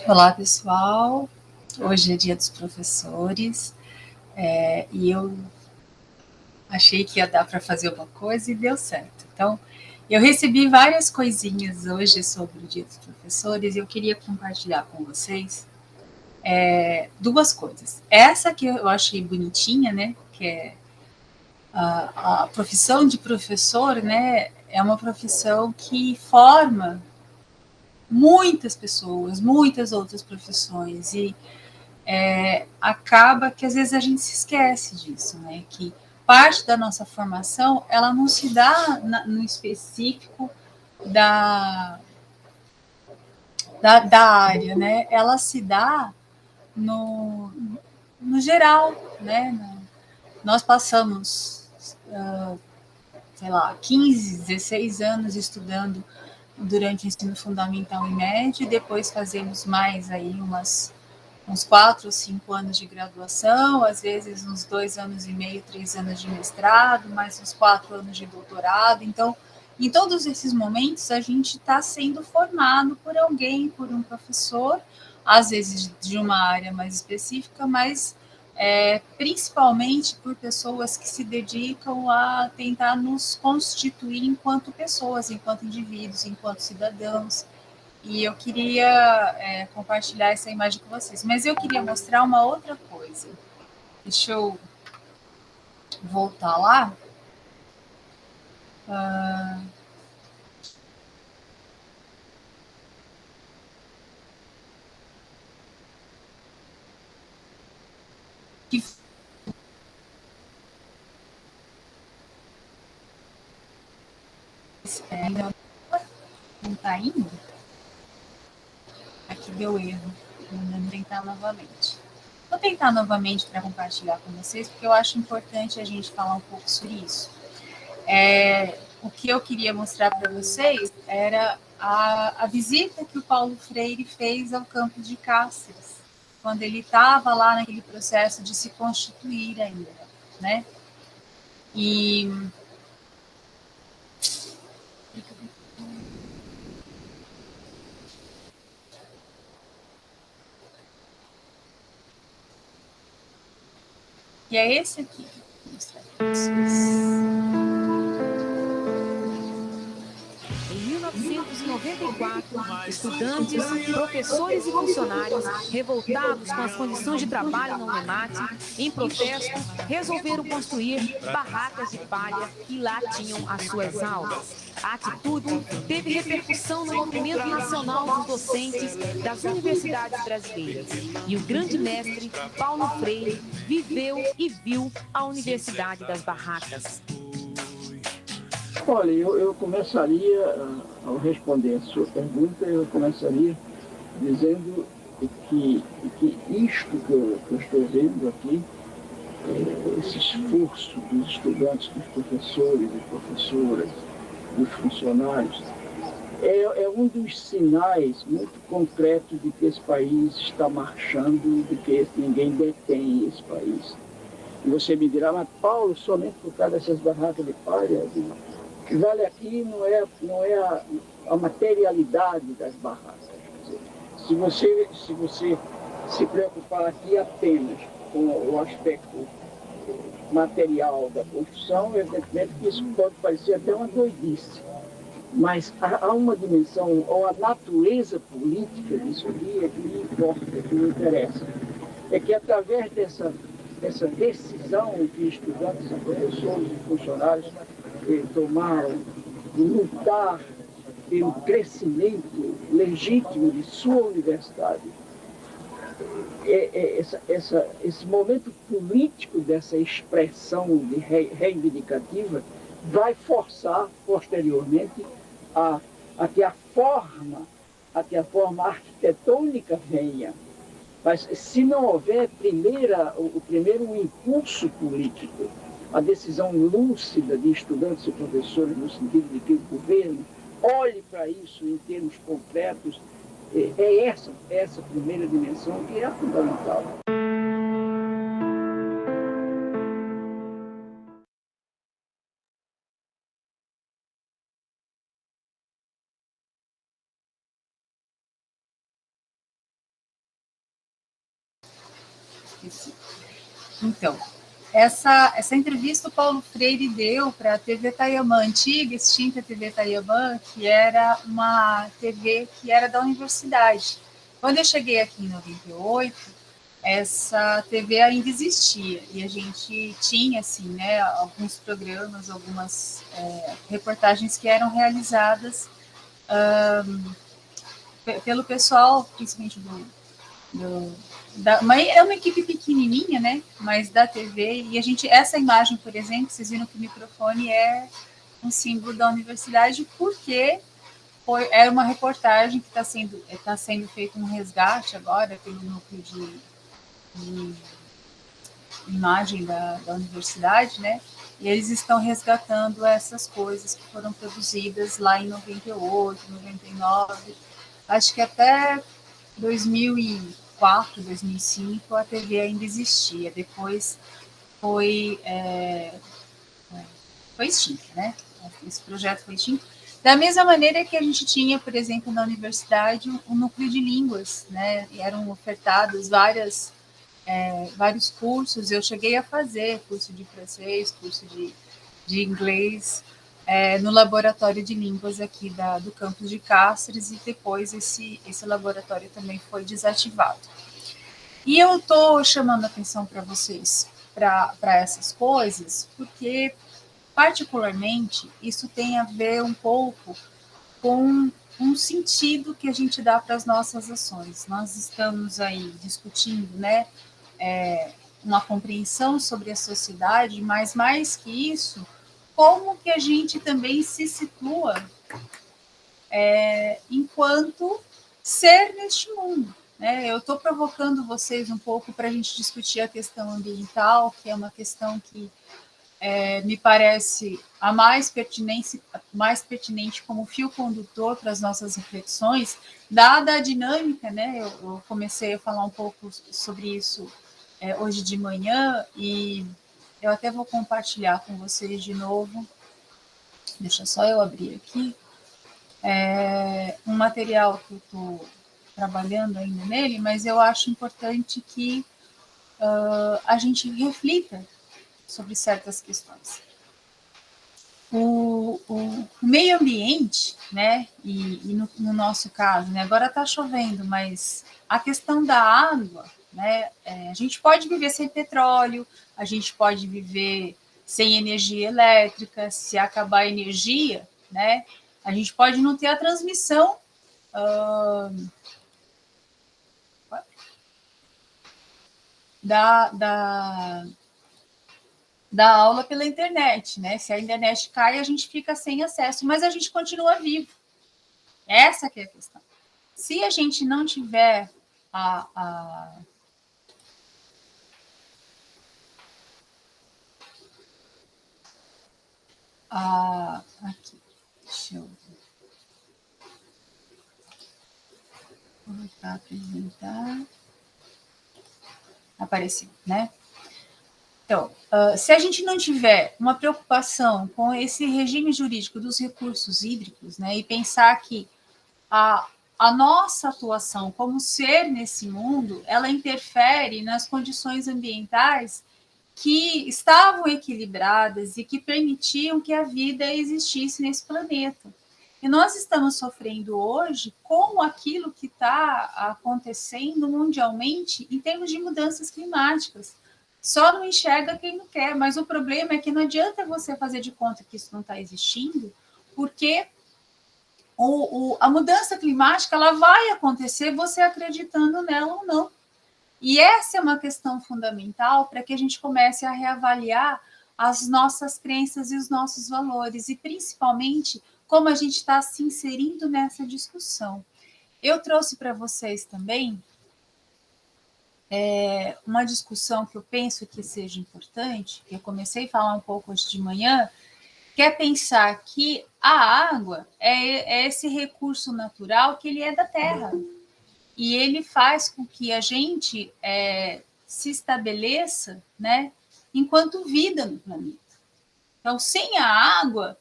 Olá, pessoal. Hoje é dia dos professores e eu achei que ia dar para fazer uma coisa e deu certo. Então, eu recebi várias coisinhas hoje sobre o dia dos professores e eu queria compartilhar com vocês duas coisas. Essa que eu achei bonitinha, né? Que é a profissão de professor, né? É uma profissão que forma muitas pessoas, muitas outras profissões e acaba que às vezes a gente se esquece disso, né? Que parte da nossa formação ela não se dá no específico da, da área, né? Ela se dá no, no geral, né? Nós passamos, sei lá, 15, 16 anos estudando durante o ensino fundamental e médio, e depois fazemos mais aí uns 4 ou 5 anos de graduação, às vezes uns 2 anos e meio, 3 anos de mestrado, mais uns 4 anos de doutorado. Então, em todos esses momentos, a gente está sendo formado por alguém, por um professor, às vezes de uma área mais específica, mas principalmente por pessoas que se dedicam a tentar nos constituir enquanto pessoas, enquanto indivíduos, enquanto cidadãos. E eu queria compartilhar essa imagem com vocês. Mas eu queria mostrar uma outra coisa. Deixa eu voltar lá. Que ainda não está indo. Aqui deu erro. Vou tentar novamente. Vou tentar novamente para compartilhar com vocês, porque eu acho importante a gente falar um pouco sobre isso. O que eu queria mostrar para vocês era a visita que o Paulo Freire fez ao campo de Cáceres, quando ele estava lá naquele processo de se constituir ainda, né? E é esse aqui. Vou mostrar para vocês. Em 1994, estudantes, professores e funcionários, revoltados com as condições de trabalho na Unemat, em protesto, resolveram construir barracas de palha e lá tinham as suas aulas. A atitude teve repercussão no movimento nacional dos docentes das universidades brasileiras. E o grande mestre, Paulo Freire, viveu e viu a Universidade das Barracas. Olha, eu começaria, ao responder a sua pergunta, eu começaria dizendo que isto que eu estou vendo aqui, esse esforço dos estudantes, dos professores e professoras, dos funcionários, é um dos sinais muito concretos de que esse país está marchando, de que ninguém detém esse país. E você me dirá, mas Paulo, somente por causa dessas barracas de palha, o que vale aqui não é a materialidade das barracas. Quer dizer, se você se preocupar aqui apenas com o aspecto material da construção, evidentemente que isso pode parecer até uma doidice. Mas há uma dimensão, ou a natureza política disso aqui é que me importa, é que me interessa. É que através dessa decisão que estudantes, professores e funcionários tomaram de lutar pelo crescimento legítimo de sua universidade, esse momento político dessa expressão de reivindicativa vai forçar posteriormente a, a, que a forma, a que a forma arquitetônica venha. Mas se não houver o primeiro impulso político, a decisão lúcida de estudantes e professores, no sentido de que o governo olhe para isso em termos concretos, é essa primeira dimensão que é fundamental. esqueci. Então, essa entrevista o Paulo Freire deu para a TV Tayamã, antiga, extinta TV Tayamã, que era uma TV que era da universidade. Quando eu cheguei aqui em 98, essa TV ainda existia, e a gente tinha, assim, né, alguns programas, algumas reportagens que eram realizadas pelo pessoal, principalmente é uma equipe pequenininha, né, mas da TV, e a gente, essa imagem, por exemplo, vocês viram que o microfone é um símbolo da universidade, porque é uma reportagem que está sendo feito um resgate agora pelo núcleo de imagem da universidade, né? E eles estão resgatando essas coisas que foram produzidas lá em 98, 99, acho que até 2004, 2005 a TV ainda existia, depois foi extinta, né? Esse projeto foi extinto. Da mesma maneira que a gente tinha, por exemplo, na universidade, um núcleo de línguas, né? E eram ofertados vários cursos. Eu cheguei a fazer curso de francês, curso de inglês, no laboratório de línguas aqui do campus de Cáceres, e depois esse laboratório também foi desativado. E eu estou chamando a atenção para vocês para essas coisas, porque, particularmente, isso tem a ver um pouco com um sentido que a gente dá para as nossas ações. Nós estamos aí discutindo, né, uma compreensão sobre a sociedade, mas mais que isso, como que a gente também se situa enquanto ser neste mundo. Né? Eu estou provocando vocês um pouco para a gente discutir a questão ambiental, que é uma questão que me parece a mais pertinente como fio condutor para as nossas reflexões, dada a dinâmica, né? Eu comecei a falar um pouco sobre isso hoje de manhã, e eu até vou compartilhar com vocês de novo. Deixa só eu abrir aqui. Um material que eu estou trabalhando ainda nele, mas eu acho importante que a gente reflita sobre certas questões. O meio ambiente, né, e no nosso caso, né, agora está chovendo, mas a questão da água, né, a gente pode viver sem petróleo, a gente pode viver sem energia elétrica, se acabar a energia, né, a gente pode não ter a transmissão da aula pela internet, né? Se a internet cai, a gente fica sem acesso, mas a gente continua vivo. Essa que é a questão. Se a gente não tiver aqui, deixa eu voltar a apresentar. Apareceu, né? Então, se a gente não tiver uma preocupação com esse regime jurídico dos recursos hídricos, né, e pensar que a nossa atuação como ser nesse mundo, ela interfere nas condições ambientais que estavam equilibradas e que permitiam que a vida existisse nesse planeta. E nós estamos sofrendo hoje com aquilo que está acontecendo mundialmente em termos de mudanças climáticas. Só não enxerga quem não quer, mas o problema é que não adianta você fazer de conta que isso não está existindo, porque a mudança climática ela vai acontecer você acreditando nela ou não. E essa é uma questão fundamental para que a gente comece a reavaliar as nossas crenças e os nossos valores, e principalmente como a gente está se inserindo nessa discussão. Eu trouxe para vocês também uma discussão que eu penso que seja importante, que eu comecei a falar um pouco hoje de manhã, que é pensar que a água é esse recurso natural que ele é da terra. E ele faz com que a gente se estabeleça, né, enquanto vida no planeta. Então, sem a água,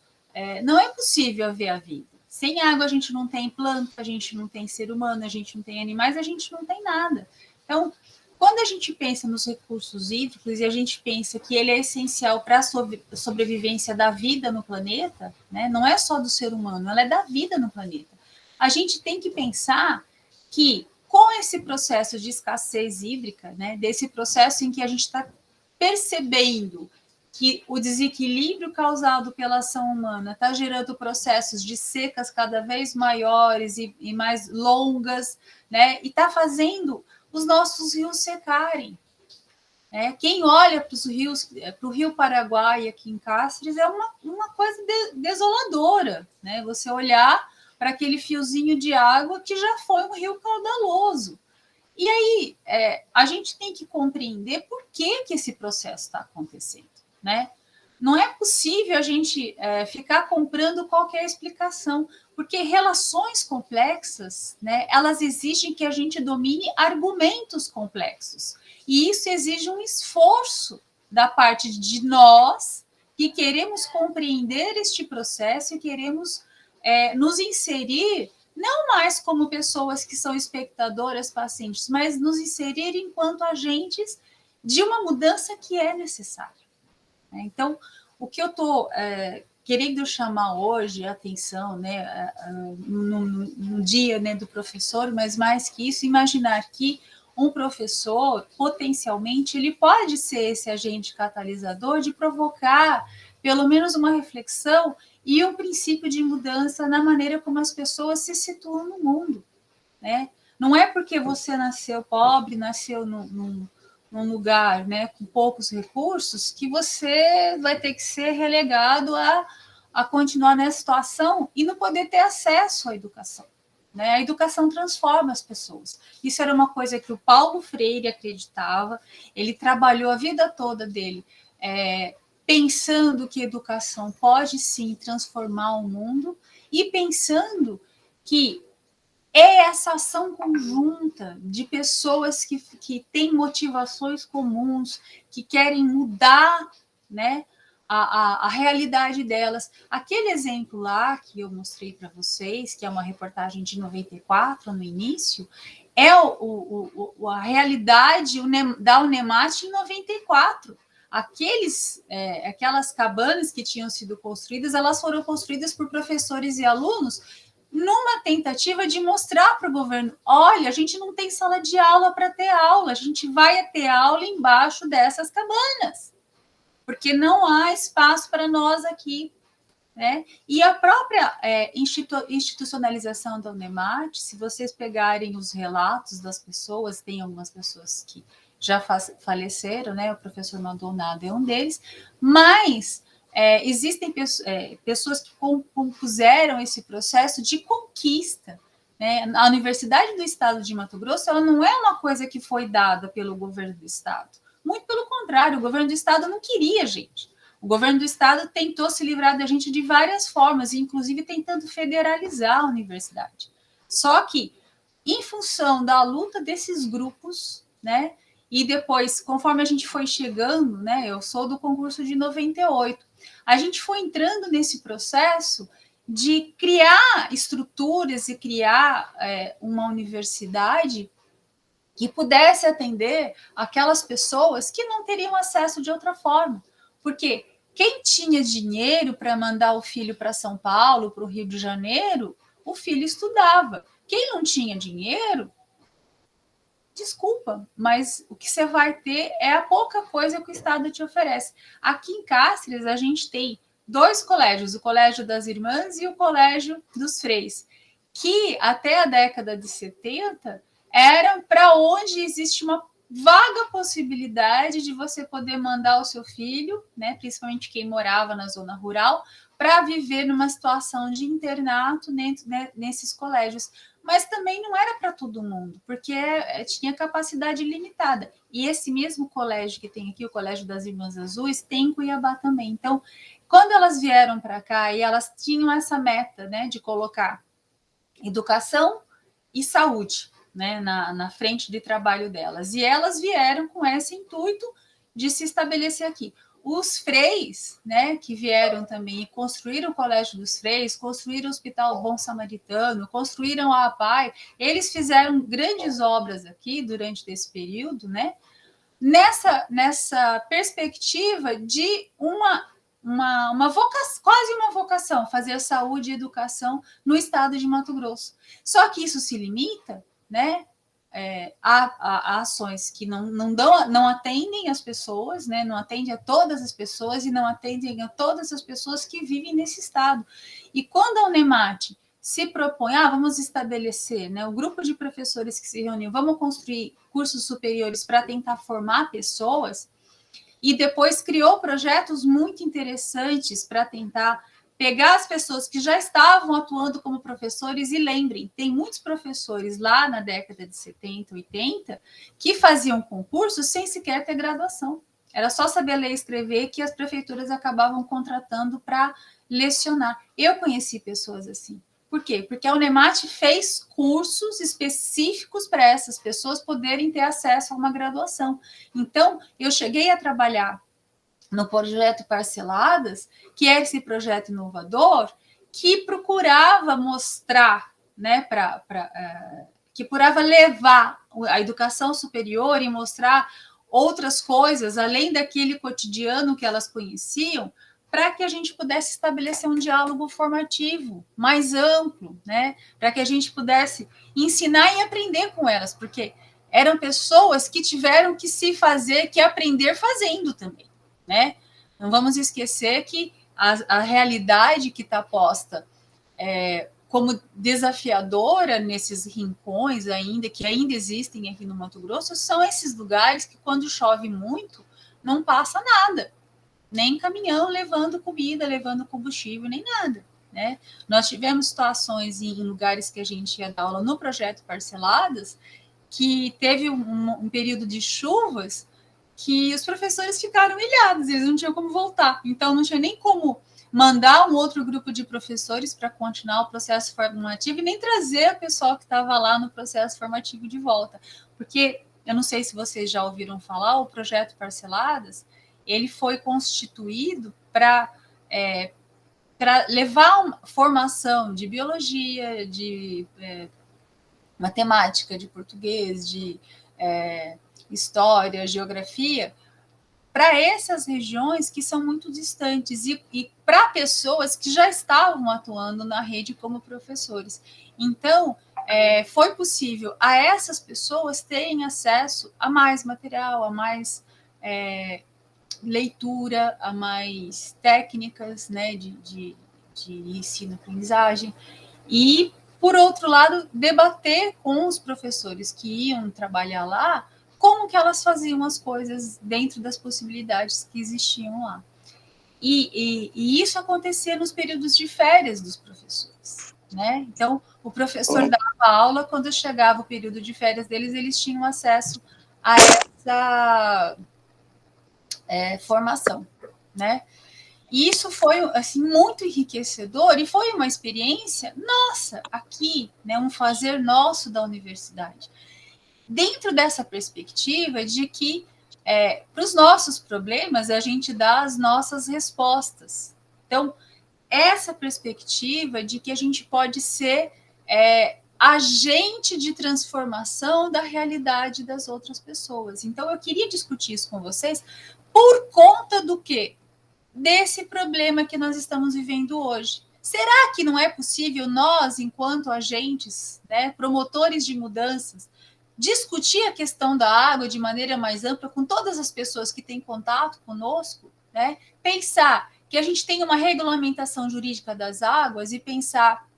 não é possível haver a vida. Sem água, a gente não tem planta, a gente não tem ser humano, a gente não tem animais, a gente não tem nada. Então, quando a gente pensa nos recursos hídricos e a gente pensa que ele é essencial para a sobrevivência da vida no planeta, né, não é só do ser humano, ela é da vida no planeta. A gente tem que pensar que com esse processo de escassez hídrica, né, desse processo em que a gente está percebendo que o desequilíbrio causado pela ação humana está gerando processos de secas cada vez maiores e mais longas, né, e está fazendo os nossos rios secarem. Quem olha para os rios, para o Rio Paraguai aqui em Cáceres, é uma coisa desoladora, né? Você olhar para aquele fiozinho de água que já foi um rio caudaloso. E aí, a gente tem que compreender por que esse processo está acontecendo, né? Não é possível a gente ficar comprando qualquer explicação, porque relações complexas, né, elas exigem que a gente domine argumentos complexos. E isso exige um esforço da parte de nós que queremos compreender este processo e queremos nos inserir não mais como pessoas que são espectadoras, pacientes, mas nos inserir enquanto agentes de uma mudança que é necessária. Então, o que eu estou querendo chamar hoje a atenção, né, no dia, né, do professor, mas mais que isso, imaginar que um professor, potencialmente, ele pode ser esse agente catalisador de provocar pelo menos uma reflexão e um princípio de mudança na maneira como as pessoas se situam no mundo, né? Não é porque você nasceu pobre, nasceu num lugar, né, com poucos recursos, que você vai ter que ser relegado a continuar nessa situação e não poder ter acesso à educação. Né? A educação transforma as pessoas. Isso era uma coisa que o Paulo Freire acreditava, ele trabalhou a vida toda dele pensando que a educação pode sim transformar o mundo e pensando que é essa ação conjunta de pessoas que têm motivações comuns, que querem mudar, né, a realidade delas. Aquele exemplo lá que eu mostrei para vocês, que é uma reportagem de 94, no início, é a realidade da Unemat em 94. Aquelas cabanas que tinham sido construídas, elas foram construídas por professores e alunos numa tentativa de mostrar para o governo, olha, a gente não tem sala de aula para ter aula, a gente vai ter aula embaixo dessas cabanas, porque não há espaço para nós aqui, né? E a própria institucionalização da Unemat, se vocês pegarem os relatos das pessoas, tem algumas pessoas que já faleceram, né? O professor Maldonado é um deles, mas existem pessoas que compuseram esse processo de conquista. Né? A Universidade do Estado de Mato Grosso, ela não é uma coisa que foi dada pelo governo do Estado. Muito pelo contrário, o governo do Estado não queria a gente. O governo do Estado tentou se livrar da gente de várias formas, inclusive tentando federalizar a universidade. Só que, em função da luta desses grupos, né, e depois, conforme a gente foi chegando, né, eu sou do concurso de 98, a gente foi entrando nesse processo de criar estruturas e criar uma universidade que pudesse atender aquelas pessoas que não teriam acesso de outra forma. Porque quem tinha dinheiro para mandar o filho para São Paulo, para o Rio de Janeiro, o filho estudava. Quem não tinha dinheiro, desculpa, mas o que você vai ter é a pouca coisa que o Estado te oferece. Aqui em Cáceres, a gente tem 2 colégios, o Colégio das Irmãs e o Colégio dos Freis, que até a década de 70 eram para onde existe uma vaga possibilidade de você poder mandar o seu filho, né, principalmente quem morava na zona rural, para viver numa situação de internato nesses colégios. Mas também não era para todo mundo, porque tinha capacidade limitada. E esse mesmo colégio que tem aqui, o Colégio das Irmãs Azuis, tem em Cuiabá também. Então, quando elas vieram para cá e elas tinham essa meta, né, de colocar educação e saúde, né, na frente de trabalho delas. E elas vieram com esse intuito de se estabelecer aqui. os freis, né, que vieram também e construíram o Colégio dos Freis, construíram o Hospital Bom Samaritano, construíram a APAI, eles fizeram grandes obras aqui durante esse período, né, nessa perspectiva de uma vocação, quase uma vocação, fazer saúde e educação no estado de Mato Grosso. Só que isso se limita, né, a ações que não atendem as pessoas, né, não atendem a todas as pessoas e não atendem a todas as pessoas que vivem nesse estado. E quando a Unemate se propõe, vamos estabelecer, né, o grupo de professores que se reuniu, vamos construir cursos superiores para tentar formar pessoas, e depois criou projetos muito interessantes para tentar pegar as pessoas que já estavam atuando como professores, e lembrem, tem muitos professores lá na década de 70, 80, que faziam concursos sem sequer ter graduação. Era só saber ler e escrever que as prefeituras acabavam contratando para lecionar. Eu conheci pessoas assim. Por quê? Porque a Unemate fez cursos específicos para essas pessoas poderem ter acesso a uma graduação. Então, eu cheguei a trabalhar no projeto Parceladas, que é esse projeto inovador, que procurava mostrar, né, que procurava levar a educação superior e mostrar outras coisas, além daquele cotidiano que elas conheciam, para que a gente pudesse estabelecer um diálogo formativo mais amplo, né? Para que a gente pudesse ensinar e aprender com elas, porque eram pessoas que tiveram que se fazer, que aprender fazendo também, né? Não vamos esquecer que a realidade que está posta como desafiadora nesses rincões ainda, que ainda existem aqui no Mato Grosso, são esses lugares que, quando chove muito, não passa nada, nem caminhão levando comida, levando combustível, nem nada, né? Nós tivemos situações em lugares que a gente ia dar aula no projeto Parceladas, que teve um período de chuvas que os professores ficaram ilhados, eles não tinham como voltar, então não tinha nem como mandar um outro grupo de professores para continuar o processo formativo e nem trazer o pessoal que estava lá no processo formativo de volta, porque eu não sei se vocês já ouviram falar, o projeto Parceladas, ele foi constituído para levar uma formação de biologia, de matemática, de português, de história, geografia, para essas regiões que são muito distantes e para pessoas que já estavam atuando na rede como professores. Então, foi possível a essas pessoas terem acesso a mais material, a mais leitura, a mais técnicas, né, de ensino-aprendizagem, e, por outro lado, debater com os professores que iam trabalhar lá como que elas faziam as coisas dentro das possibilidades que existiam lá. E isso acontecia nos períodos de férias dos professores, né? Então, o professor dava aula, quando chegava o período de férias deles, eles tinham acesso a essa formação, né? E isso foi, assim, muito enriquecedor e foi uma experiência nossa aqui, né? Um fazer nosso da universidade. Dentro dessa perspectiva de que para os nossos problemas a gente dá as nossas respostas. Então, essa perspectiva de que a gente pode ser agente de transformação da realidade das outras pessoas. Então, eu queria discutir isso com vocês por conta do quê? Desse problema que nós estamos vivendo hoje. Será que não é possível nós, enquanto agentes, né, promotores de mudanças, discutir a questão da água de maneira mais ampla com todas as pessoas que têm contato conosco, né? Pensar que a gente tem uma regulamentação jurídica das águas e pensar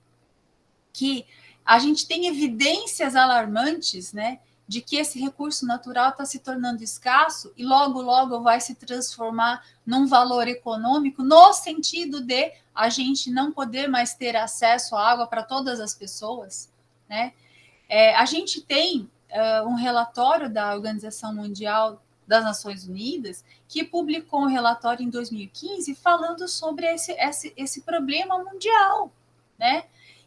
que a gente tem evidências alarmantes, né, de que esse recurso natural está se tornando escasso e logo, logo vai se transformar num valor econômico, no sentido de a gente não poder mais ter acesso à água para todas as pessoas, né? A gente tem um relatório da Organização Mundial das Nações Unidas, que publicou um relatório em 2015 falando sobre esse problema mundial, né?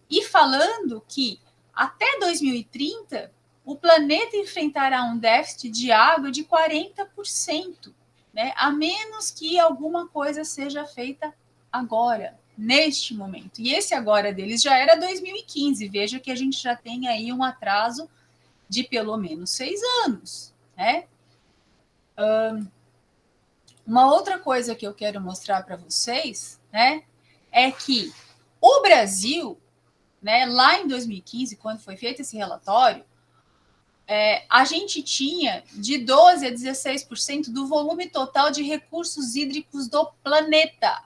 E falando que até 2030 o planeta enfrentará um déficit de água de 40%. né? A menos que alguma coisa seja feita agora, neste momento. E esse agora deles já era 2015. Veja que a gente já tem aí um atraso de pelo menos 6 anos, né? Uma outra coisa que eu quero mostrar para vocês, né, é que o Brasil, né, lá em 2015, quando foi feito esse relatório, a gente tinha de 12% a 16% do volume total de recursos hídricos do planeta.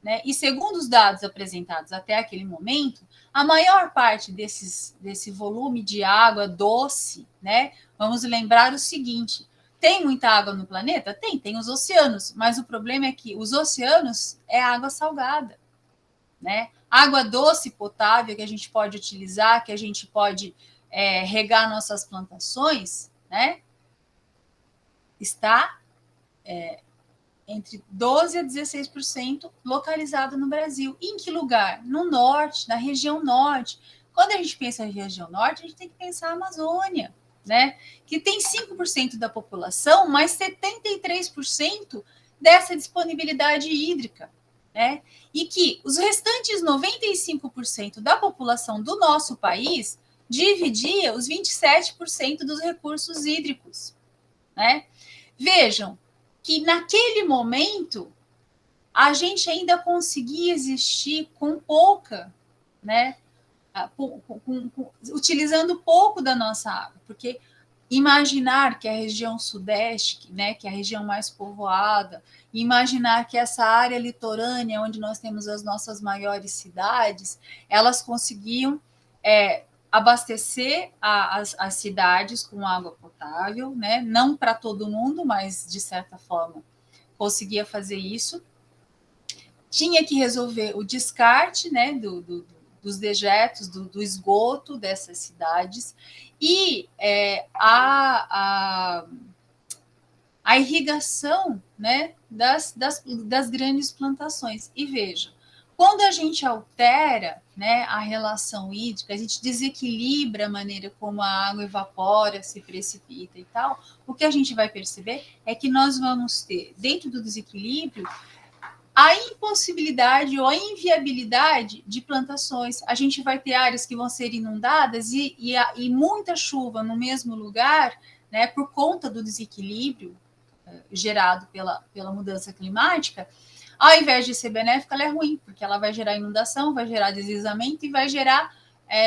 Né? E segundo os dados apresentados até aquele momento, a maior parte desse volume de água doce, né? Vamos lembrar o seguinte: tem muita água no planeta? Tem os oceanos, mas o problema é que os oceanos é água salgada, né? Água doce potável que a gente pode utilizar, que a gente pode regar nossas plantações, né? Está entre 12% a 16% localizado no Brasil. E em que lugar? No norte, na região norte. Quando a gente pensa em região norte, a gente tem que pensar na Amazônia, né? Que tem 5% da população, mas 73% dessa disponibilidade hídrica, né? E que os restantes 95% da população do nosso país dividia os 27% dos recursos hídricos, né? Vejam que naquele momento a gente ainda conseguia existir com pouca, né? Utilizando pouco da nossa água, porque imaginar que a região sudeste, né, que é a região mais povoada, imaginar que essa área litorânea, onde nós temos as nossas maiores cidades, elas conseguiam abastecer as cidades com água potável, né? Não para todo mundo, mas de certa forma conseguia fazer isso. Tinha que resolver o descarte, né, dos dejetos, do esgoto dessas cidades e a irrigação, né, das grandes plantações. E veja, quando a gente altera, né, a relação hídrica, a gente desequilibra a maneira como a água evapora, se precipita e tal, o que a gente vai perceber é que nós vamos ter, dentro do desequilíbrio, a impossibilidade ou a inviabilidade de plantações. A gente vai ter áreas que vão ser inundadas e muita chuva no mesmo lugar, né, por conta do desequilíbrio gerado pela mudança climática. Ao invés de ser benéfica, ela é ruim, porque ela vai gerar inundação, vai gerar deslizamento e vai gerar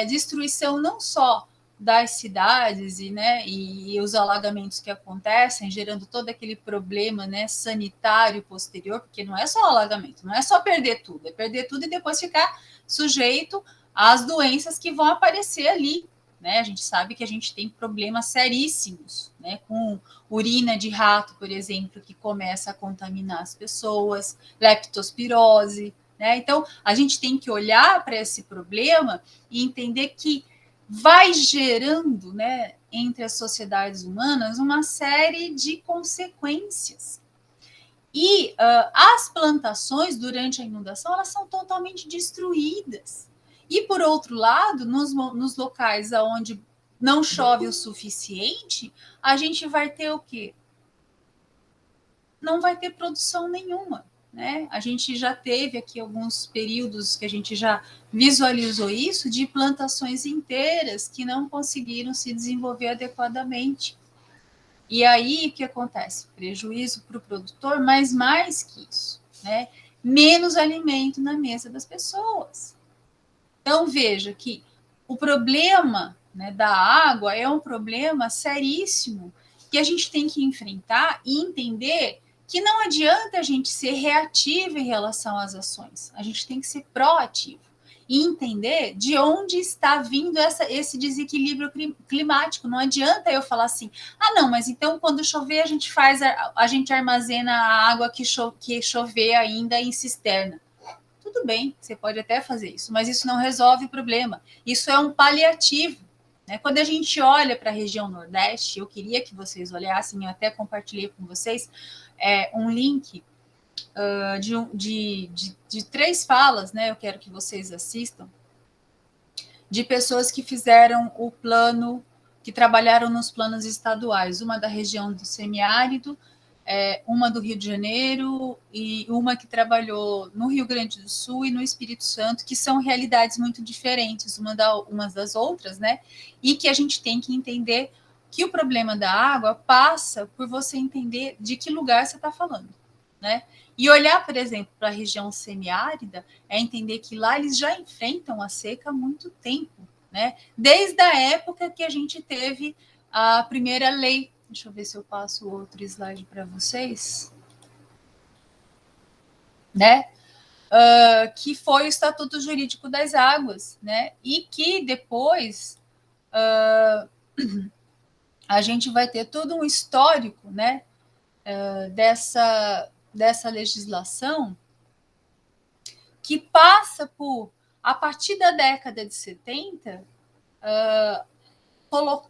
destruição não só das cidades e os alagamentos que acontecem, gerando todo aquele problema, né, sanitário posterior, porque não é só alagamento, não é só perder tudo, é perder tudo e depois ficar sujeito às doenças que vão aparecer ali. Né? A gente sabe que a gente tem problemas seríssimos, né, com urina de rato, por exemplo, que começa a contaminar as pessoas, leptospirose. Né? Então, a gente tem que olhar para esse problema e entender que vai gerando, né, entre as sociedades humanas uma série de consequências. E as plantações, durante a inundação, elas são totalmente destruídas. E, por outro lado, nos locais onde não chove o suficiente, a gente vai ter o quê? Não vai ter produção nenhuma. Né? A gente já teve aqui alguns períodos que a gente já visualizou isso, de plantações inteiras que não conseguiram se desenvolver adequadamente. E aí, o que acontece? Prejuízo para o produtor, mas mais que isso, né? Menos alimento na mesa das pessoas. Então, veja que o problema, né, da água é um problema seríssimo que a gente tem que enfrentar e entender que não adianta a gente ser reativo em relação às ações. A gente tem que ser proativo e entender de onde está vindo esse desequilíbrio climático. Não adianta eu falar assim, não, mas então quando chover a gente armazena a água que chover ainda em cisterna. Tudo bem, você pode até fazer isso, mas isso não resolve o problema. Isso é um paliativo. Né? Quando a gente olha para a região Nordeste, eu queria que vocês olhassem, eu até compartilhei com vocês um link de 3 falas, né? Eu quero que vocês assistam, de pessoas que fizeram o plano, que trabalharam nos planos estaduais, uma da região do semiárido, uma do Rio de Janeiro e uma que trabalhou no Rio Grande do Sul e no Espírito Santo, que são realidades muito diferentes umas das outras, né? E que a gente tem que entender que o problema da água passa por você entender de que lugar você está falando, né? E olhar, por exemplo, para a região semiárida é entender que lá eles já enfrentam a seca há muito tempo, né? Desde a época que a gente teve a primeira lei. Deixa eu ver se eu passo outro slide para vocês, né? Que foi o Estatuto Jurídico das Águas, né? E que depois a gente vai ter todo um histórico, né? Dessa legislação que passa por, a partir da década de 70,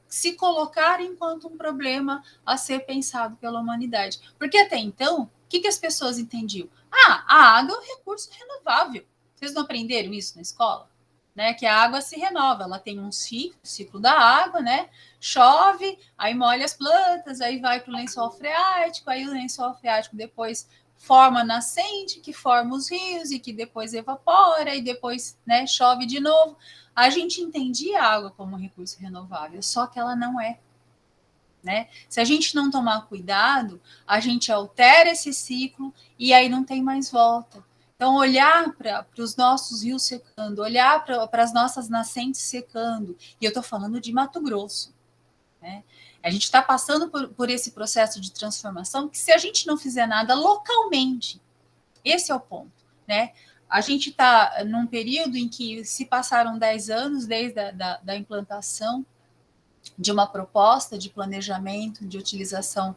se colocar enquanto um problema a ser pensado pela humanidade. Porque até então, o que as pessoas entendiam? A água é um recurso renovável. Vocês não aprenderam isso na escola? Né? Que a água se renova, ela tem um ciclo da água, né? Chove, aí molha as plantas, aí vai para o lençol freático, aí o lençol freático depois forma nascente, que forma os rios e que depois evapora e depois, né, chove de novo. A gente entendia a água como um recurso renovável, só que ela não é. Né? Se a gente não tomar cuidado, a gente altera esse ciclo e aí não tem mais volta. Então, olhar para os nossos rios secando, olhar para as nossas nascentes secando, e eu estou falando de Mato Grosso. Né? A gente está passando por esse processo de transformação que, se a gente não fizer nada localmente, esse é o ponto. Né? A gente está num período em que se passaram 10 anos desde a implantação de uma proposta de planejamento, de utilização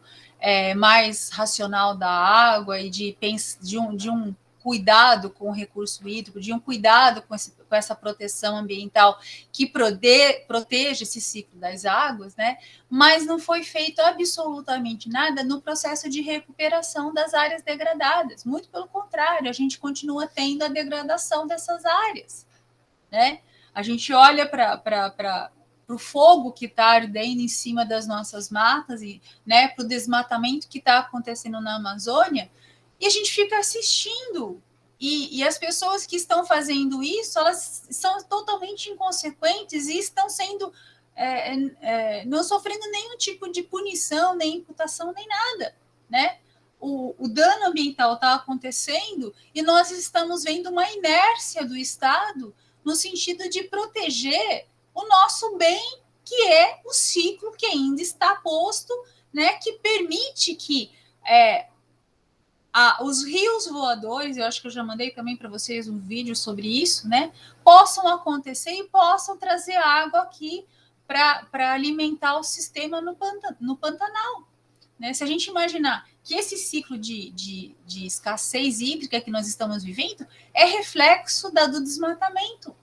mais racional da água e de um cuidado com o recurso hídrico, de um cuidado com essa proteção ambiental que proteja esse ciclo das águas, né? Mas não foi feito absolutamente nada no processo de recuperação das áreas degradadas. Muito pelo contrário, a gente continua tendo a degradação dessas áreas, né? A gente olha para o fogo que está ardendo em cima das nossas matas e, né, para o desmatamento que está acontecendo na Amazônia, e a gente fica assistindo. E as pessoas que estão fazendo isso, elas são totalmente inconsequentes e estão sendo não sofrendo nenhum tipo de punição, nem imputação, nem nada, né? O dano ambiental está acontecendo e nós estamos vendo uma inércia do Estado no sentido de proteger o nosso bem, que é o ciclo que ainda está posto, né, que permite que os rios voadores, eu acho que eu já mandei também para vocês um vídeo sobre isso, né, possam acontecer e possam trazer água aqui para alimentar o sistema no Pantanal. Né? Se a gente imaginar que esse ciclo de escassez hídrica que nós estamos vivendo é reflexo do desmatamento.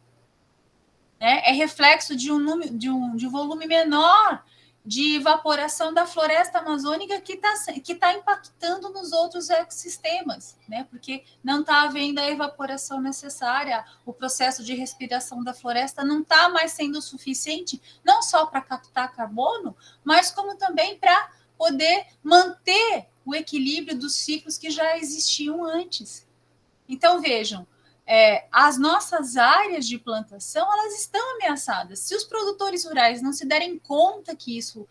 Né? É reflexo de um volume menor de evaporação da floresta amazônica que tá impactando nos outros ecossistemas, né? Porque não está havendo a evaporação necessária, o processo de respiração da floresta não está mais sendo suficiente, não só para captar carbono, mas como também para poder manter o equilíbrio dos ciclos que já existiam antes. Então, vejam, as nossas áreas de plantação, elas estão ameaçadas. Se os produtores rurais não se derem conta que isso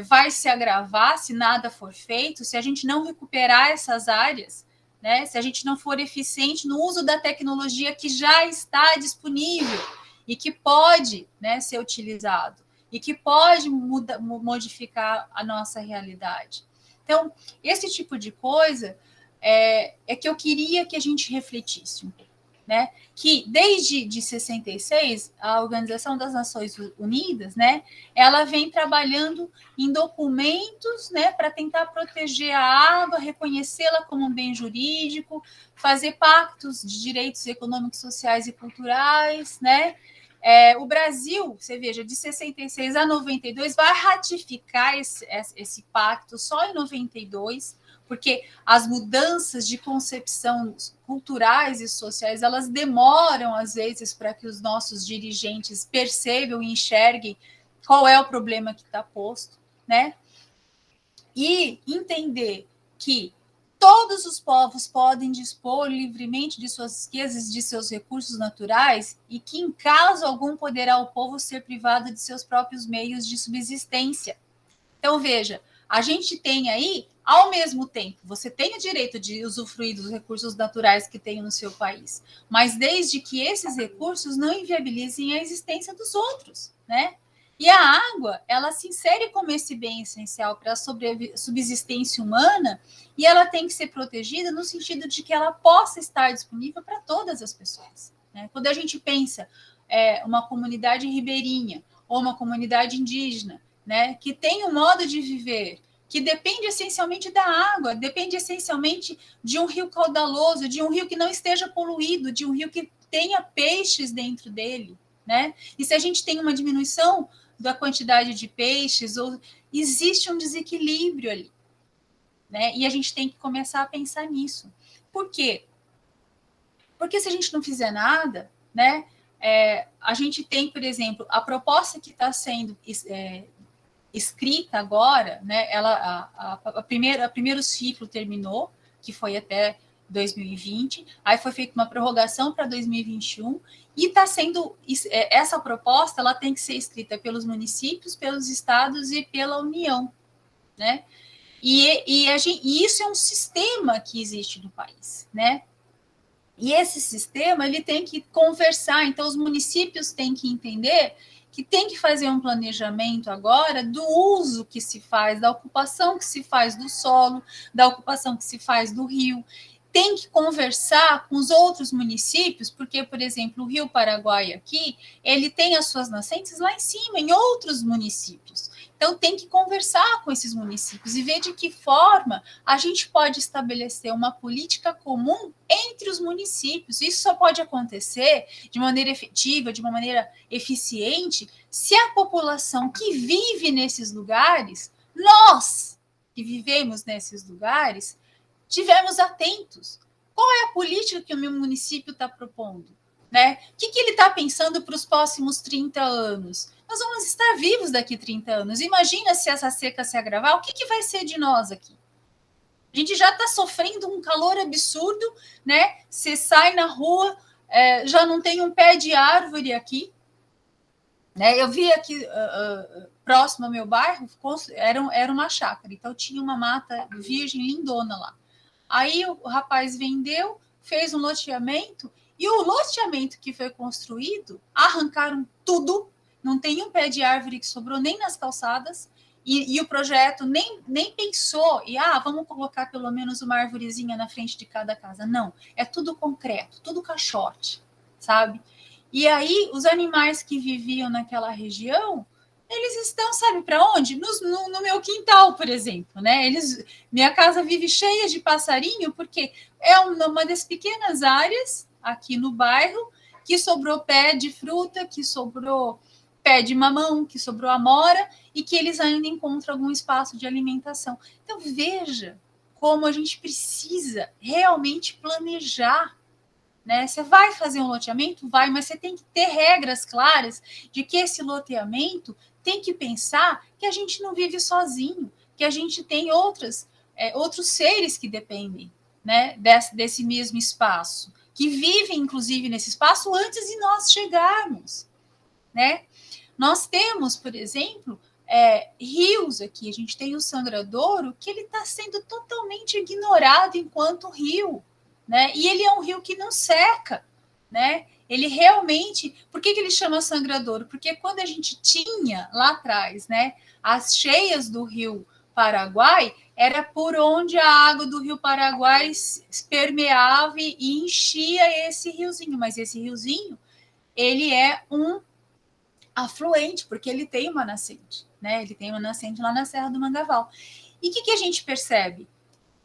vai se agravar se nada for feito, se a gente não recuperar essas áreas, né, se a gente não for eficiente no uso da tecnologia que já está disponível e que pode, né, ser utilizado e que pode modificar a nossa realidade. Então, esse tipo de coisa é que eu queria que a gente refletisse um pouco. Né, que desde de 66, a Organização das Nações Unidas, né, ela vem trabalhando em documentos, né, para tentar proteger a água, reconhecê-la como um bem jurídico, fazer pactos de direitos econômicos, sociais e culturais, né? O Brasil, você veja, de 66 a 92, vai ratificar esse pacto só em 92, porque as mudanças de concepção culturais e sociais, elas demoram, às vezes, para que os nossos dirigentes percebam e enxerguem qual é o problema que está posto, né? E entender que todos os povos podem dispor livremente de suas riquezas, de seus recursos naturais, e que, em caso algum, poderá o povo ser privado de seus próprios meios de subsistência. Então, veja, a gente tem aí, ao mesmo tempo, você tem o direito de usufruir dos recursos naturais que tem no seu país, mas desde que esses recursos não inviabilizem a existência dos outros, né? E a água, ela se insere como esse bem essencial para a subsistência humana, e ela tem que ser protegida no sentido de que ela possa estar disponível para todas as pessoas, né? Quando a gente pensa uma comunidade ribeirinha ou uma comunidade indígena, né, que tem um modo de viver que depende essencialmente da água, depende essencialmente de um rio caudaloso, de um rio que não esteja poluído, de um rio que tenha peixes dentro dele, né? E se a gente tem uma diminuição da quantidade de peixes, ou existe um desequilíbrio ali, né? E a gente tem que começar a pensar nisso. Por quê? Porque se a gente não fizer nada, né? A gente tem, por exemplo, a proposta que está sendo escrita agora, né? A primeiro ciclo terminou, que foi até 2020, aí foi feita uma prorrogação para 2021, e está sendo essa proposta, ela tem que ser escrita pelos municípios, pelos estados e pela União, né? E isso é um sistema que existe no país, né? E esse sistema, ele tem que conversar, então os municípios têm que entender que tem que fazer um planejamento agora do uso que se faz, da ocupação que se faz do solo, da ocupação que se faz do rio. Tem que conversar com os outros municípios, porque, por exemplo, o Rio Paraguai aqui, ele tem as suas nascentes lá em cima, em outros municípios. Então, tem que conversar com esses municípios e ver de que forma a gente pode estabelecer uma política comum entre os municípios. Isso só pode acontecer de maneira efetiva, de uma maneira eficiente, se a população que vive nesses lugares, nós que vivemos nesses lugares, estivermos atentos. Qual é a política que o meu município está propondo? Né? O que ele está pensando para os próximos 30 anos? Nós vamos estar vivos daqui 30 anos. Imagina se essa seca se agravar, o que vai ser de nós aqui? A gente já está sofrendo um calor absurdo, né? Você sai na rua, já não tem um pé de árvore aqui. Né? Eu vi aqui, próximo ao meu bairro, era uma chácara, então tinha uma mata virgem lindona lá. Aí o rapaz vendeu, fez um loteamento, e o loteamento que foi construído, arrancaram tudo, não tem um pé de árvore que sobrou nem nas calçadas, e o projeto nem pensou, vamos colocar pelo menos uma arvorezinha na frente de cada casa. Não, é tudo concreto, tudo caixote, sabe? E aí os animais que viviam naquela região, eles estão, sabe para onde? No meu quintal, por exemplo, né? Minha casa vive cheia de passarinho, porque é uma das pequenas áreas aqui no bairro que sobrou pé de fruta, que sobrou pé de mamão, que sobrou amora, e que eles ainda encontram algum espaço de alimentação. Então, veja como a gente precisa realmente planejar. Né? Você vai fazer um loteamento? Vai, mas você tem que ter regras claras de que esse loteamento tem que pensar que a gente não vive sozinho, que a gente tem outros seres que dependem, né, desse mesmo espaço, que vivem, inclusive, nesse espaço antes de nós chegarmos. Né? Nós temos, por exemplo, rios aqui. A gente tem o Sangradouro, que ele está sendo totalmente ignorado enquanto rio. Né? E ele é um rio que não seca, né? Ele realmente... Por que ele chama Sangradouro? Porque quando a gente tinha lá atrás, né, as cheias do Rio Paraguai, era por onde a água do Rio Paraguai permeava e enchia esse riozinho. Mas esse riozinho, ele é um afluente, porque ele tem uma nascente, né? Ele tem uma nascente lá na Serra do Mangaval. E o que a gente percebe?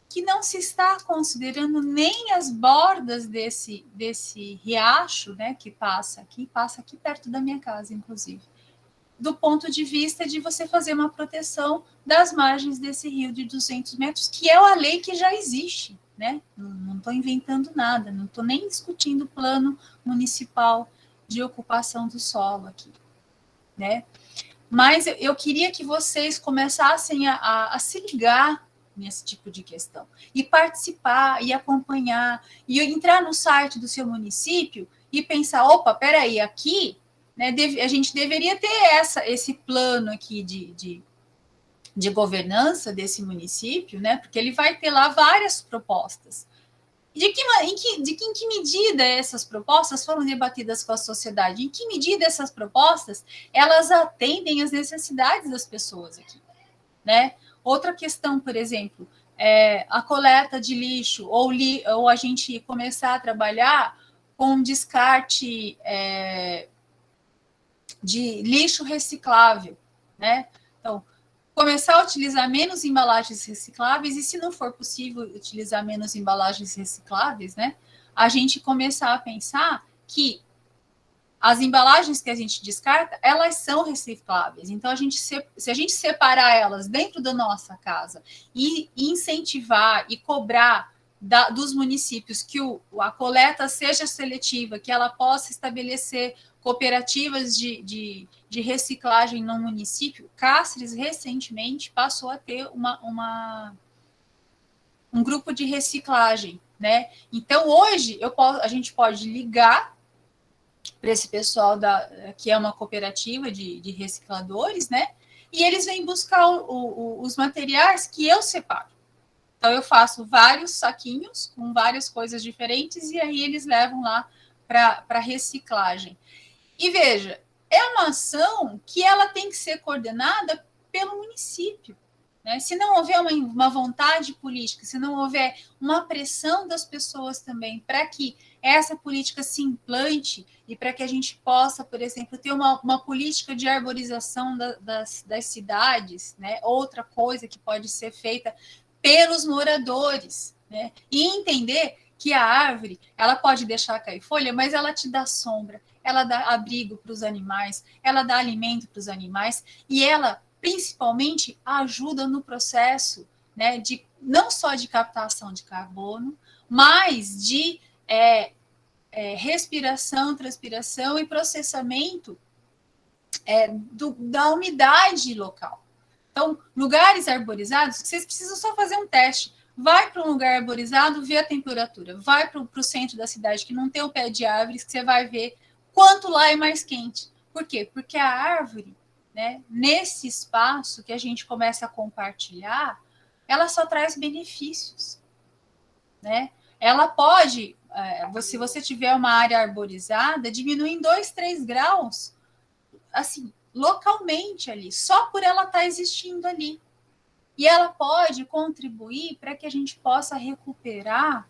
Que não se está considerando nem as bordas desse riacho, né, que passa aqui perto da minha casa, inclusive, do ponto de vista de você fazer uma proteção das margens desse rio de 200 metros, que é a lei que já existe, né? Não estou inventando nada, não estou nem discutindo o plano municipal de ocupação do solo aqui, né? Mas eu queria que vocês começassem a se ligar nesse tipo de questão. E participar, e acompanhar, e entrar no site do seu município e pensar, opa, peraí, aqui, né, a gente deveria ter esse plano aqui de governança desse município, né, porque ele vai ter lá várias propostas. Em que medida essas propostas foram debatidas com a sociedade? Em que medida essas propostas elas atendem às necessidades das pessoas aqui, né? Outra questão, por exemplo, a coleta de lixo ou a gente começar a trabalhar com descarte de lixo reciclável, né? Então, começar a utilizar menos embalagens recicláveis e, se não for possível utilizar menos embalagens recicláveis, né, a gente começar a pensar que as embalagens que a gente descarta, elas são recicláveis. Então, se a gente separar elas dentro da nossa casa e incentivar e cobrar dos municípios que a coleta seja seletiva, que ela possa estabelecer cooperativas de reciclagem no município, Cáceres recentemente passou a ter um grupo de reciclagem, né? Então, hoje, a gente pode ligar para esse pessoal que é uma cooperativa de recicladores, né? E eles vêm buscar os materiais que eu separo. Então, eu faço vários saquinhos com várias coisas diferentes e aí eles levam lá para reciclagem. E veja, é uma ação que ela tem que ser coordenada pelo município. Né? Se não houver uma vontade política, se não houver uma pressão das pessoas também para que essa política se implante e para que a gente possa, por exemplo, ter uma política de arborização das cidades, né? Outra coisa que pode ser feita pelos moradores, né? E entender que a árvore, ela pode deixar cair folha, mas ela te dá sombra, ela dá abrigo para os animais, ela dá alimento para os animais, e ela, principalmente, ajuda no processo, né, não só de captação de carbono, mas de respiração, transpiração e processamento da umidade local. Então, lugares arborizados, vocês precisam só fazer um teste. Vai para um lugar arborizado, vê a temperatura. Vai para o centro da cidade, que não tem um pé de árvores, que você vai ver quanto lá é mais quente. Por quê? Porque a árvore, né, nesse espaço que a gente começa a compartilhar, ela só traz benefícios. Né? Ela pode, se você tiver uma área arborizada, diminuir em 2, 3 graus, assim, localmente ali, só por ela estar existindo ali. E ela pode contribuir para que a gente possa recuperar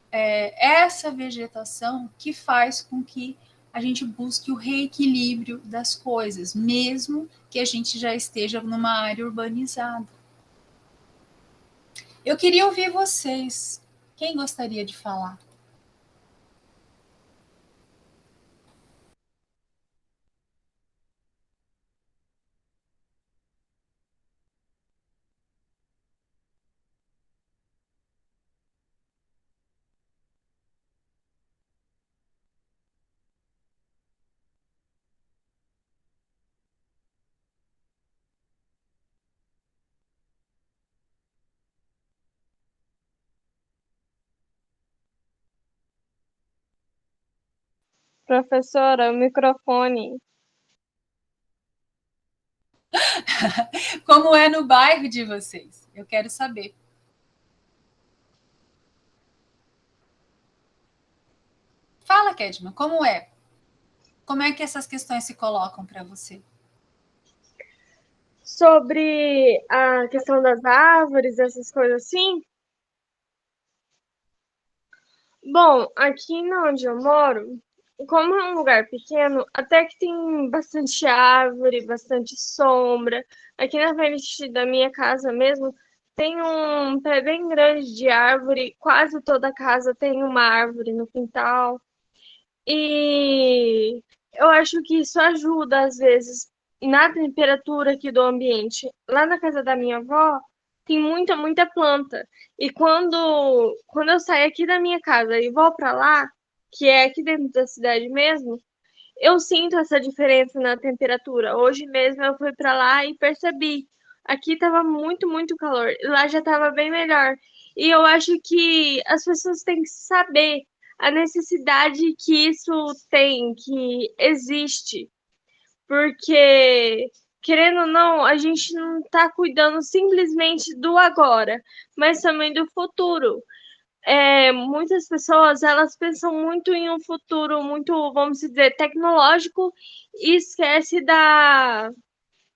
essa vegetação que faz com que a gente busque o reequilíbrio das coisas, mesmo que a gente já esteja numa área urbanizada. Eu queria ouvir vocês. Quem gostaria de falar? Professora, o microfone. Como é no bairro de vocês? Eu quero saber. Fala, Kedma, como é? Como é que essas questões se colocam para você? Sobre a questão das árvores, essas coisas assim. Bom, aqui onde eu moro, como é um lugar pequeno, até que tem bastante árvore, bastante sombra. Aqui na frente da minha casa mesmo, tem um pé bem grande de árvore. Quase toda casa tem uma árvore no quintal. E eu acho que isso ajuda, às vezes, na temperatura aqui do ambiente. Lá na casa da minha avó, tem muita, muita planta. E quando eu saio aqui da minha casa e vou para lá, que é aqui dentro da cidade mesmo, eu sinto essa diferença na temperatura. Hoje mesmo eu fui para lá e percebi. Aqui estava muito, muito calor. Lá já estava bem melhor. E eu acho que as pessoas têm que saber a necessidade que isso tem, que existe. Porque, querendo ou não, a gente não está cuidando simplesmente do agora, mas também do futuro. Muitas pessoas, elas pensam muito em um futuro muito, vamos dizer, tecnológico e esquece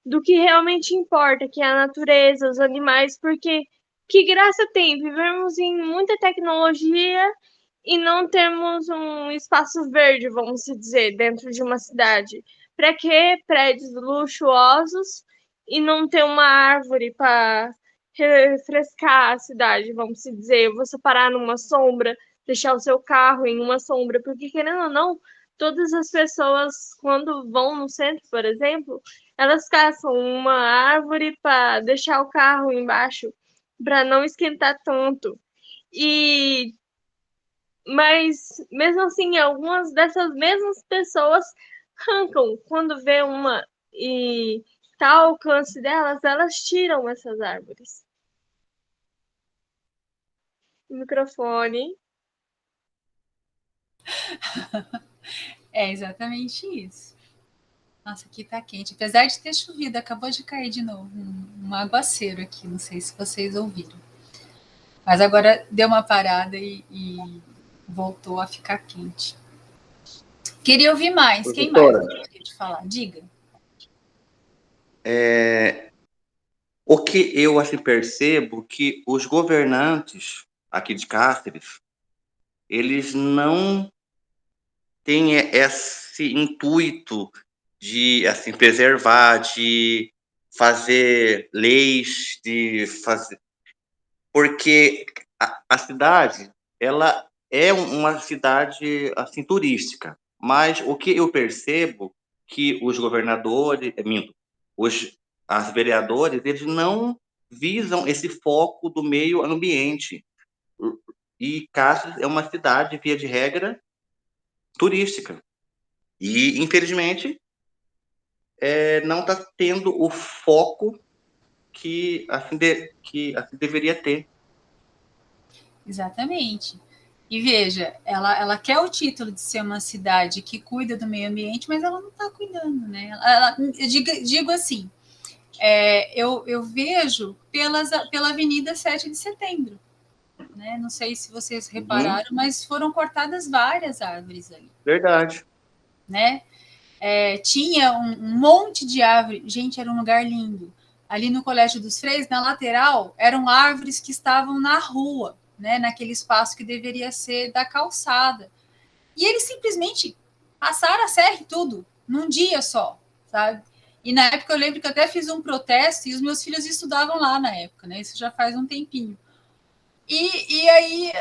do que realmente importa, que é a natureza, os animais, porque que graça tem vivermos em muita tecnologia e não temos um espaço verde, vamos dizer, dentro de uma cidade? Para que prédios luxuosos e não ter uma árvore para refrescar a cidade, vamos dizer? Você parar numa sombra, deixar o seu carro em uma sombra, porque querendo ou não, todas as pessoas, quando vão no centro, por exemplo, elas caçam uma árvore para deixar o carro embaixo, para não esquentar tanto. E mas mesmo assim, algumas dessas mesmas pessoas arrancam quando vê uma e tá ao alcance delas, elas tiram essas árvores. Microfone. É exatamente isso. Nossa, aqui tá quente. Apesar de ter chovido, acabou de cair de novo um aguaceiro aqui. Não sei se vocês ouviram. Mas agora deu uma parada e voltou a ficar quente. Queria ouvir mais. Quem mais gostaria de falar? Diga. O que eu assim percebo que os governantes aqui de Cáceres, eles não têm esse intuito de assim preservar, de fazer leis, de fazer, porque a cidade, ela é uma cidade assim turística, mas o que eu percebo que os governadores, os as vereadores, eles não visam esse foco do meio ambiente. E Cáceres é uma cidade, via de regra, turística. E, infelizmente, não está tendo o foco que assim deveria ter. Exatamente. E veja, ela quer o título de ser uma cidade que cuida do meio ambiente, mas ela não está cuidando, né? Eu digo assim, eu vejo pela Avenida 7 de Setembro, né? Não sei se vocês repararam, mas foram cortadas várias árvores ali. Verdade. Né? Tinha um monte de árvore. Gente, era um lugar lindo. Ali no Colégio dos Freios, na lateral, eram árvores que estavam na rua, né? Naquele espaço que deveria ser da calçada. E eles simplesmente passaram a serra e tudo, num dia só, sabe? E na época eu lembro que eu até fiz um protesto e os meus filhos estudavam lá na época, né? Isso já faz um tempinho. E aí,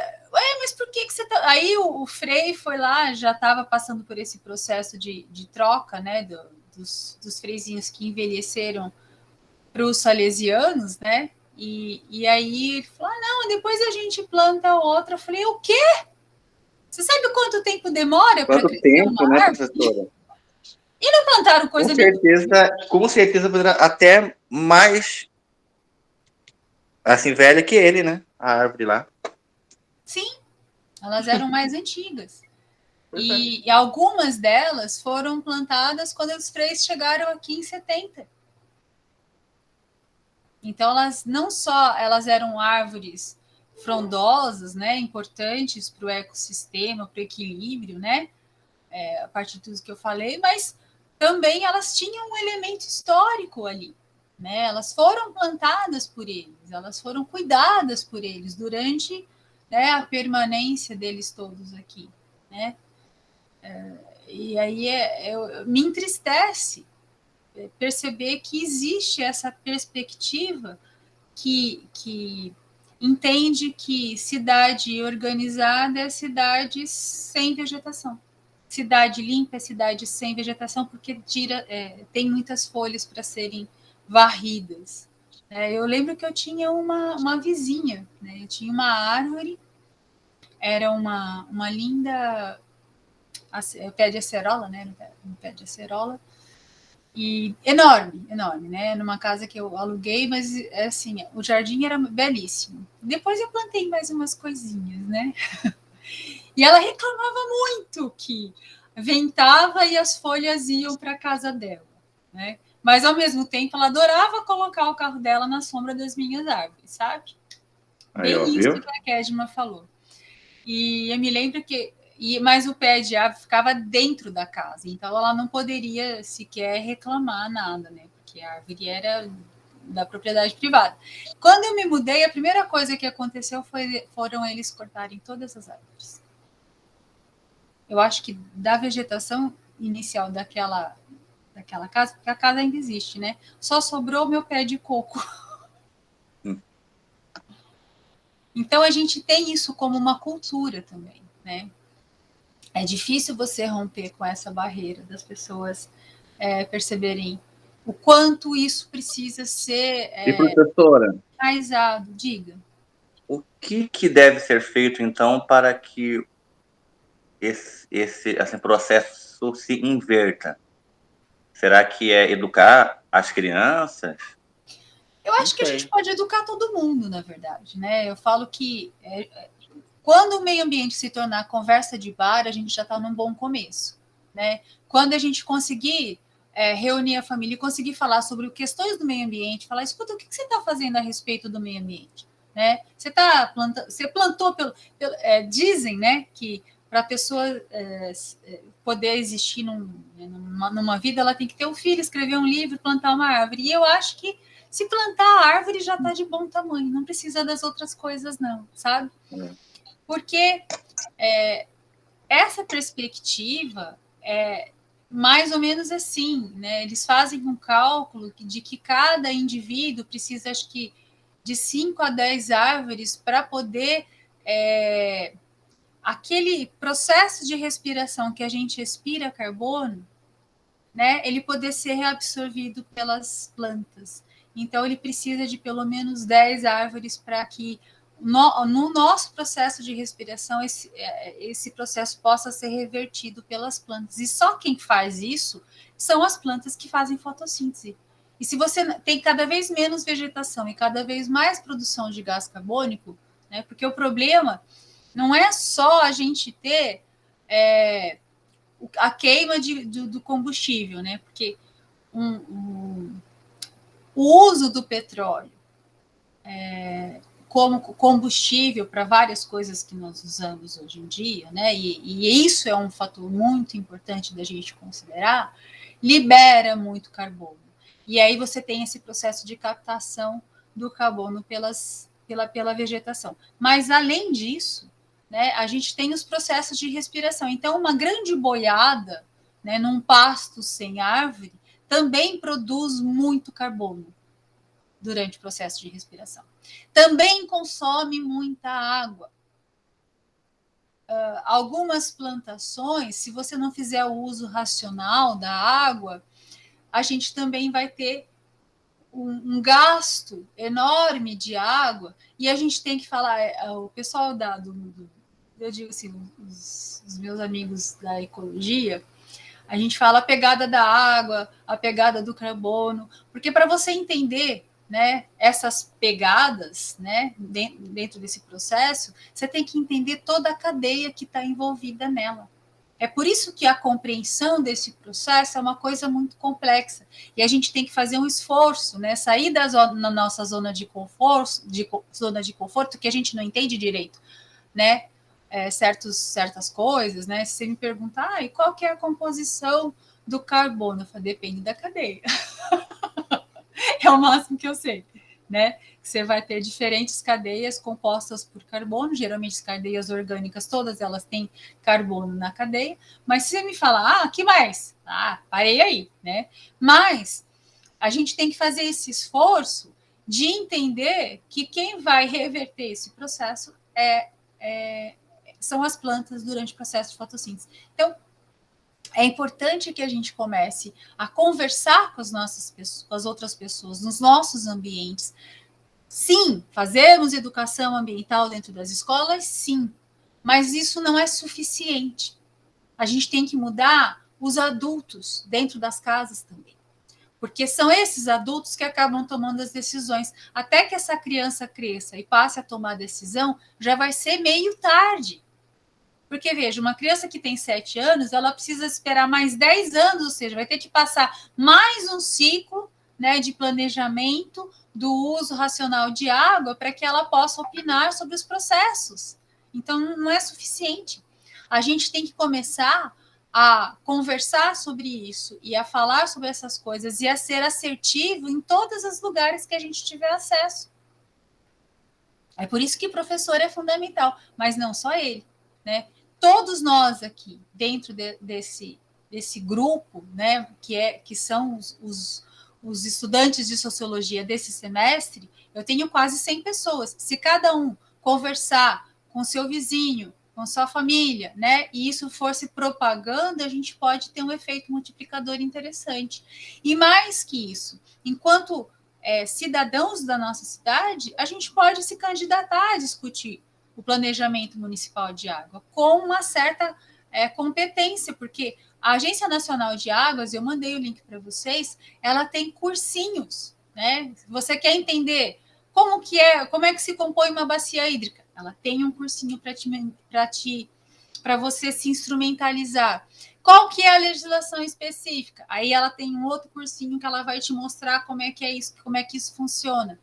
mas por que você tá. Aí o Frei foi lá, já estava passando por esse processo de troca, né? Dos freizinhos que envelheceram para os salesianos, né? E aí ele falou: não, depois a gente planta outra. Eu falei: o quê? Você sabe quanto tempo demora para crescer tempo, uma né, árvore? professora? E não plantaram coisa Com certeza poderá até mais assim velha que ele, né? A árvore lá. Sim, elas eram mais antigas. E algumas delas foram plantadas quando os freis chegaram aqui em 70. Então elas não só elas eram árvores frondosas, né, importantes para o ecossistema, para o equilíbrio, né, a partir de tudo que eu falei, mas também elas tinham um elemento histórico ali, né? Elas foram plantadas por eles, elas foram cuidadas por eles durante, né, a permanência deles todos aqui, né? E aí me entristece perceber que existe essa perspectiva que entende que cidade organizada é cidade sem vegetação. Cidade limpa é cidade sem vegetação, porque tem muitas folhas para serem varridas. Eu lembro que eu tinha uma vizinha, né? Eu tinha uma árvore, era uma linda pé de acerola, né? Um pé de acerola, E enorme, enorme, né? Numa casa que eu aluguei, mas assim, o jardim era belíssimo. Depois eu plantei mais umas coisinhas, né? E ela reclamava muito que ventava e as folhas iam para a casa dela, né? Mas ao mesmo tempo ela adorava colocar o carro dela na sombra das minhas árvores, sabe? Aí, ó, Bem isso viu? que a Kedma falou. E eu me lembro que. Mas o pé de árvore ficava dentro da casa, então ela não poderia sequer reclamar nada, né? Porque a árvore era da propriedade privada. Quando eu me mudei, a primeira coisa que aconteceu foram eles cortarem todas as árvores. Eu acho que da vegetação inicial daquela casa, porque a casa ainda existe, né? Só sobrou o meu pé de coco. Então a gente tem isso como uma cultura também, né? É difícil você romper com essa barreira das pessoas perceberem o quanto isso precisa ser E professora, enraizado. Diga. o que deve ser feito, então, para que esse processo se inverta? Será que é educar as crianças? Eu acho que a gente pode educar todo mundo, na verdade, né? Eu falo que quando o meio ambiente se tornar conversa de bar, a gente já está num bom começo, né? Quando a gente conseguir reunir a família e conseguir falar sobre questões do meio ambiente, falar, escuta, o que você está fazendo a respeito do meio ambiente? Né? Você plantou dizem, né, que para a pessoa poder existir numa vida, ela tem que ter um filho, escrever um livro, plantar uma árvore. E eu acho que se plantar a árvore já está de bom tamanho, não precisa das outras coisas, não, sabe? Porque essa perspectiva é mais ou menos assim, né? Eles fazem um cálculo de que cada indivíduo precisa, acho que, de 5 a 10 árvores para poder aquele processo de respiração que a gente expira carbono, né? Ele poder ser reabsorvido pelas plantas. Então, ele precisa de pelo menos 10 árvores para que no nosso processo de respiração, esse processo possa ser revertido pelas plantas. E só quem faz isso são as plantas que fazem fotossíntese. E se você tem cada vez menos vegetação e cada vez mais produção de gás carbônico, né, porque o problema não é só a gente ter a queima do combustível, né, porque o uso do petróleo como combustível para várias coisas que nós usamos hoje em dia, né? E isso é um fator muito importante da gente considerar, libera muito carbono. E aí você tem esse processo de captação do carbono pela vegetação. Mas, além disso, né, a gente tem os processos de respiração. Então, uma grande boiada, né, num pasto sem árvore também produz muito carbono durante o processo de respiração. Também consome muita água. Algumas plantações, se você não fizer o uso racional da água, a gente também vai ter um gasto enorme de água, e a gente tem que falar, o pessoal eu digo assim, os meus amigos da ecologia, a gente fala a pegada da água, a pegada do carbono, porque para você entender, né, essas pegadas, né, dentro desse processo, você tem que entender toda a cadeia que está envolvida nela. É por isso que a compreensão desse processo é uma coisa muito complexa. E a gente tem que fazer um esforço, né, sair na nossa zona de conforto, que a gente não entende direito, né, certas coisas, né? Se você me perguntar, e qual que é a composição do carbono? Eu falo, depende da cadeia. É o máximo que eu sei, né? Você vai ter diferentes cadeias compostas por carbono, geralmente as cadeias orgânicas, todas elas têm carbono na cadeia, mas se você me falar, que mais? Parei aí, né? Mas a gente tem que fazer esse esforço de entender que quem vai reverter esse processo são as plantas durante o processo de fotossíntese. Então, é importante que a gente comece a conversar com as outras pessoas, nos nossos ambientes. Sim, fazermos educação ambiental dentro das escolas, sim, mas isso não é suficiente. A gente tem que mudar os adultos dentro das casas também. Porque são esses adultos que acabam tomando as decisões. Até que essa criança cresça e passe a tomar a decisão, já vai ser meio tarde. Porque, veja, uma criança que tem 7 anos, ela precisa esperar mais 10 anos, ou seja, vai ter que passar mais um ciclo, né, de planejamento do uso racional de água para que ela possa opinar sobre os processos. Então, não é suficiente. A gente tem que começar a conversar sobre isso e a falar sobre essas coisas e a ser assertivo em todos os lugares que a gente tiver acesso. É por isso que professor é fundamental, mas não só ele, né? Todos nós aqui, dentro desse grupo, né, que são os estudantes de sociologia desse semestre, eu tenho quase 100 pessoas. Se cada um conversar com seu vizinho, com sua família, né, e isso for se propagando, a gente pode ter um efeito multiplicador interessante. E mais que isso, enquanto cidadãos da nossa cidade, a gente pode se candidatar a discutir o planejamento municipal de água com uma certa competência, porque a Agência Nacional de Águas, eu mandei o link para vocês, ela tem cursinhos, né? Você quer entender como é que se compõe uma bacia hídrica? Ela tem um cursinho para você se instrumentalizar. Qual que é a legislação específica? Aí ela tem um outro cursinho que ela vai te mostrar como é que isso funciona.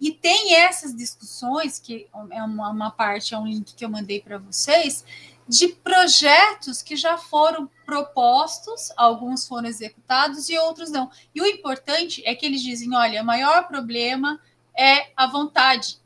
E tem essas discussões, que é uma parte, é um link que eu mandei para vocês, de projetos que já foram propostos, alguns foram executados e outros não. E o importante é que eles dizem, olha, o maior problema é a vontade.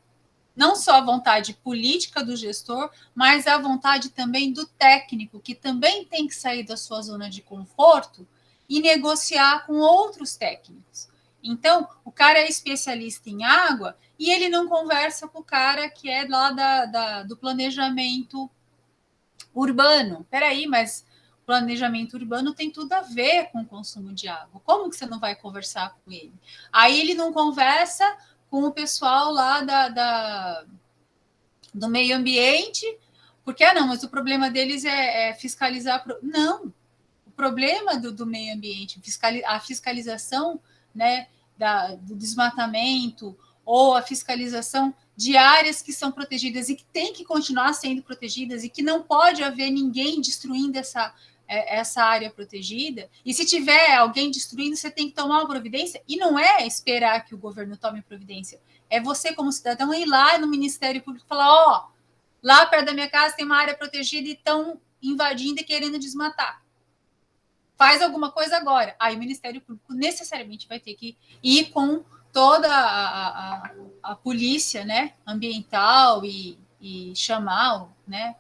Não só a vontade política do gestor, mas a vontade também do técnico, que também tem que sair da sua zona de conforto e negociar com outros técnicos. Então, o cara é especialista em água e ele não conversa com o cara que é lá do planejamento urbano. Peraí, mas planejamento urbano tem tudo a ver com o consumo de água. Como que você não vai conversar com ele? Aí ele não conversa com o pessoal lá do meio ambiente, porque, não, mas o problema deles é fiscalizar. Não, o problema do meio ambiente, a fiscalização, né, do desmatamento ou a fiscalização de áreas que são protegidas e que tem que continuar sendo protegidas e que não pode haver ninguém destruindo essa área protegida. E se tiver alguém destruindo, você tem que tomar uma providência. E não é esperar que o governo tome providência. É você, como cidadão, ir lá no Ministério Público e falar, ó, lá perto da minha casa tem uma área protegida e estão invadindo e querendo desmatar. Faz alguma coisa agora. Aí o Ministério Público necessariamente vai ter que ir com toda a polícia, né, ambiental e chamar, né,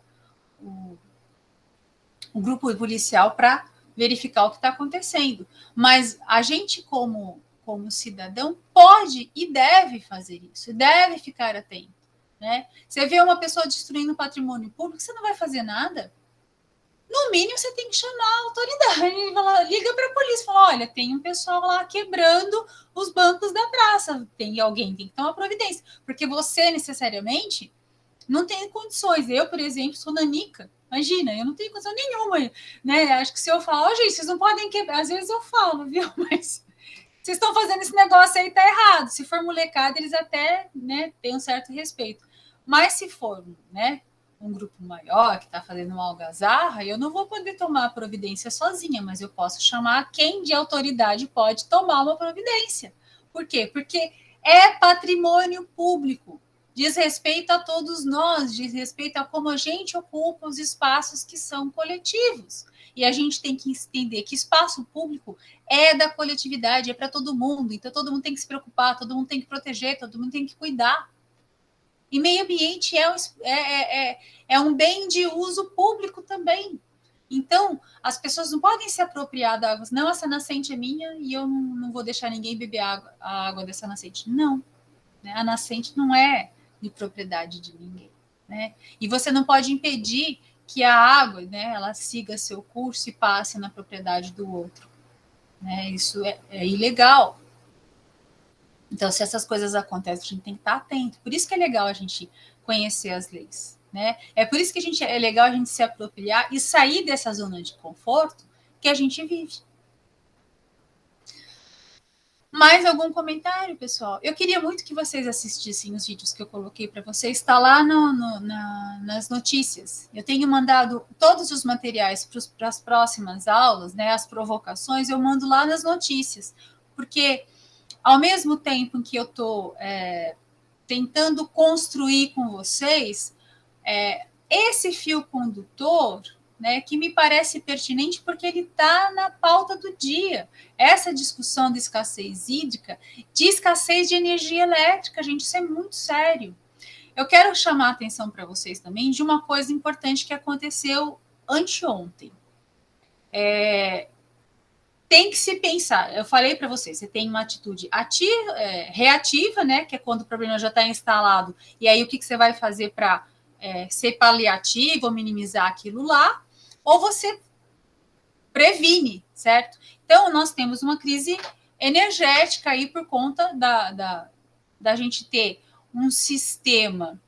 o grupo policial para verificar o que está acontecendo. Mas a gente, como cidadão, pode e deve fazer isso, deve ficar atento, né? Você vê uma pessoa destruindo o patrimônio público, você não vai fazer nada? No mínimo, você tem que chamar a autoridade, liga para a polícia, fala, olha, tem um pessoal lá quebrando os bancos da praça, alguém tem que tomar providência, porque você, necessariamente, não tem condições. Eu, por exemplo, sou nanica, imagina, eu não tenho condição nenhuma, né? Acho que se eu falar, gente, vocês não podem quebrar, às vezes eu falo, viu, mas vocês estão fazendo esse negócio aí, tá errado. Se for molecada, eles até, né, têm um certo respeito, mas se for, né, um grupo maior que está fazendo uma algazarra, eu não vou poder tomar a providência sozinha, mas eu posso chamar quem de autoridade pode tomar uma providência. Por quê? Porque é patrimônio público, diz respeito a todos nós, diz respeito a como a gente ocupa os espaços que são coletivos. E a gente tem que entender que espaço público é da coletividade, é para todo mundo, então todo mundo tem que se preocupar, todo mundo tem que proteger, todo mundo tem que cuidar. E meio ambiente é um bem de uso público também. Então, as pessoas não podem se apropriar da água. Não, essa nascente é minha e eu não vou deixar ninguém beber a água dessa nascente. Não. Né? A nascente não é de propriedade de ninguém. Né? E você não pode impedir que a água, né, ela siga seu curso e passe na propriedade do outro. Né? Isso é ilegal. Então, se essas coisas acontecem, a gente tem que estar atento. Por isso que é legal a gente conhecer as leis, né? É por isso que é legal a gente se apropriar e sair dessa zona de conforto que a gente vive. Mais algum comentário, pessoal? Eu queria muito que vocês assistissem os vídeos que eu coloquei para vocês. Está lá nas notícias. Eu tenho mandado todos os materiais para as próximas aulas, né? As provocações, eu mando lá nas notícias. Porque, ao mesmo tempo em que eu estou tentando construir com vocês, esse fio condutor, né, que me parece pertinente porque ele está na pauta do dia. Essa discussão de escassez hídrica, de escassez de energia elétrica, gente, isso é muito sério. Eu quero chamar a atenção para vocês também de uma coisa importante que aconteceu anteontem. Tem que se pensar, eu falei para vocês, você tem uma atitude reativa, né, que é quando o problema já está instalado, e aí o que você vai fazer para ser paliativo ou minimizar aquilo lá, ou você previne, certo? Então, nós temos uma crise energética aí por conta da gente ter um sistema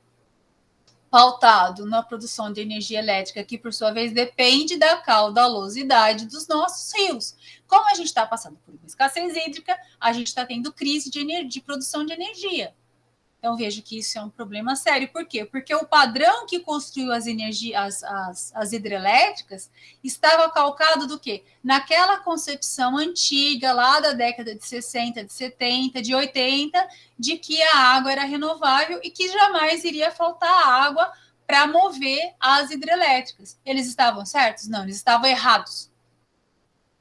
pautado na produção de energia elétrica, que, por sua vez, depende da caudalosidade dos nossos rios. Como a gente está passando por uma escassez hídrica, a gente está tendo crise de produção de energia. Então, vejo que isso é um problema sério. Por quê? Porque o padrão que construiu as hidrelétricas estava calcado do quê? Naquela concepção antiga, lá da década de 60, de 70, de 80, de que a água era renovável e que jamais iria faltar água para mover as hidrelétricas. Eles estavam certos? Não, eles estavam errados.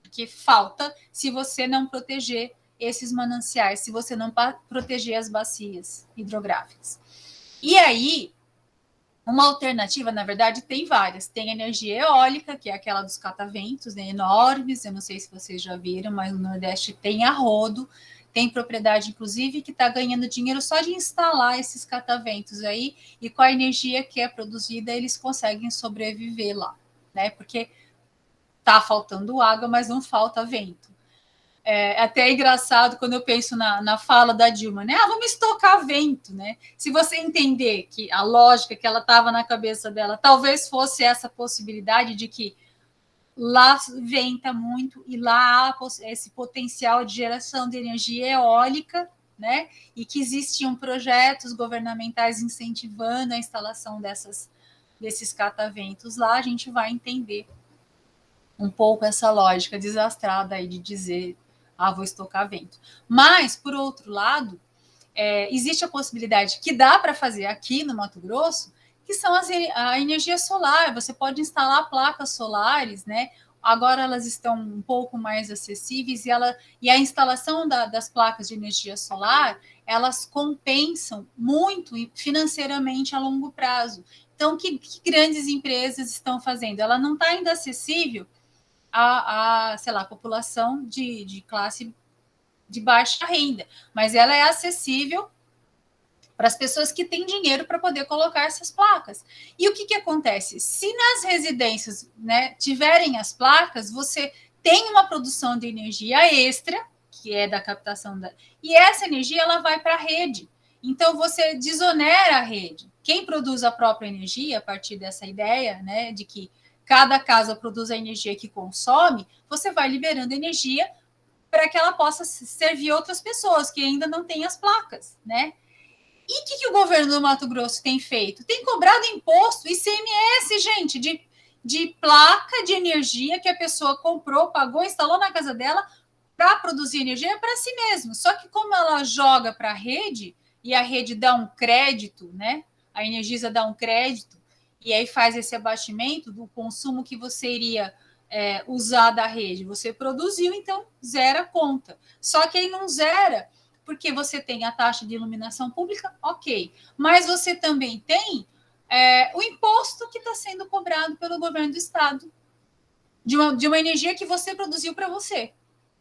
Porque falta se você não proteger esses mananciais, se você não proteger as bacias hidrográficas. E aí, uma alternativa, na verdade, tem várias. Tem energia eólica, que é aquela dos cataventos, né, enormes, eu não sei se vocês já viram, mas no Nordeste tem a rodo, tem propriedade, inclusive, que está ganhando dinheiro só de instalar esses cataventos aí, e com a energia que é produzida, eles conseguem sobreviver lá, né, porque está faltando água, mas não falta vento. É até engraçado quando eu penso na fala da Dilma, né? Vamos estocar vento, né? Se você entender que a lógica que ela estava na cabeça dela talvez fosse essa possibilidade de que lá venta muito e lá há esse potencial de geração de energia eólica, né? E que existiam projetos governamentais incentivando a instalação desses cataventos lá, a gente vai entender um pouco essa lógica desastrada aí de dizer vou estocar vento. Mas, por outro lado, existe a possibilidade que dá para fazer aqui no Mato Grosso, que são a energia solar. Você pode instalar placas solares, né? Agora elas estão um pouco mais acessíveis e a instalação das placas de energia solar, elas compensam muito financeiramente a longo prazo. Então, que grandes empresas estão fazendo? Ela não está ainda acessível sei lá, população de classe de baixa renda, mas ela é acessível para as pessoas que têm dinheiro para poder colocar essas placas. E o que acontece? Se nas residências, né, tiverem as placas, você tem uma produção de energia extra, que é da captação e essa energia ela vai para a rede. Então você desonera a rede. Quem produz a própria energia, a partir dessa ideia, né, de que cada casa produz a energia que consome, você vai liberando energia para que ela possa servir outras pessoas que ainda não têm as placas, né? E o que o governo do Mato Grosso tem feito? Tem cobrado imposto, ICMS, gente, de placa de energia que a pessoa comprou, pagou, instalou na casa dela para produzir energia para si mesmo. Só que como ela joga para a rede, e a rede dá um crédito, né? A Energisa dá um crédito, e aí faz esse abatimento do consumo que você iria usar da rede. Você produziu, então zera a conta. Só que aí não zera, porque você tem a taxa de iluminação pública, ok. Mas você também tem o imposto que está sendo cobrado pelo governo do estado de uma energia que você produziu para você.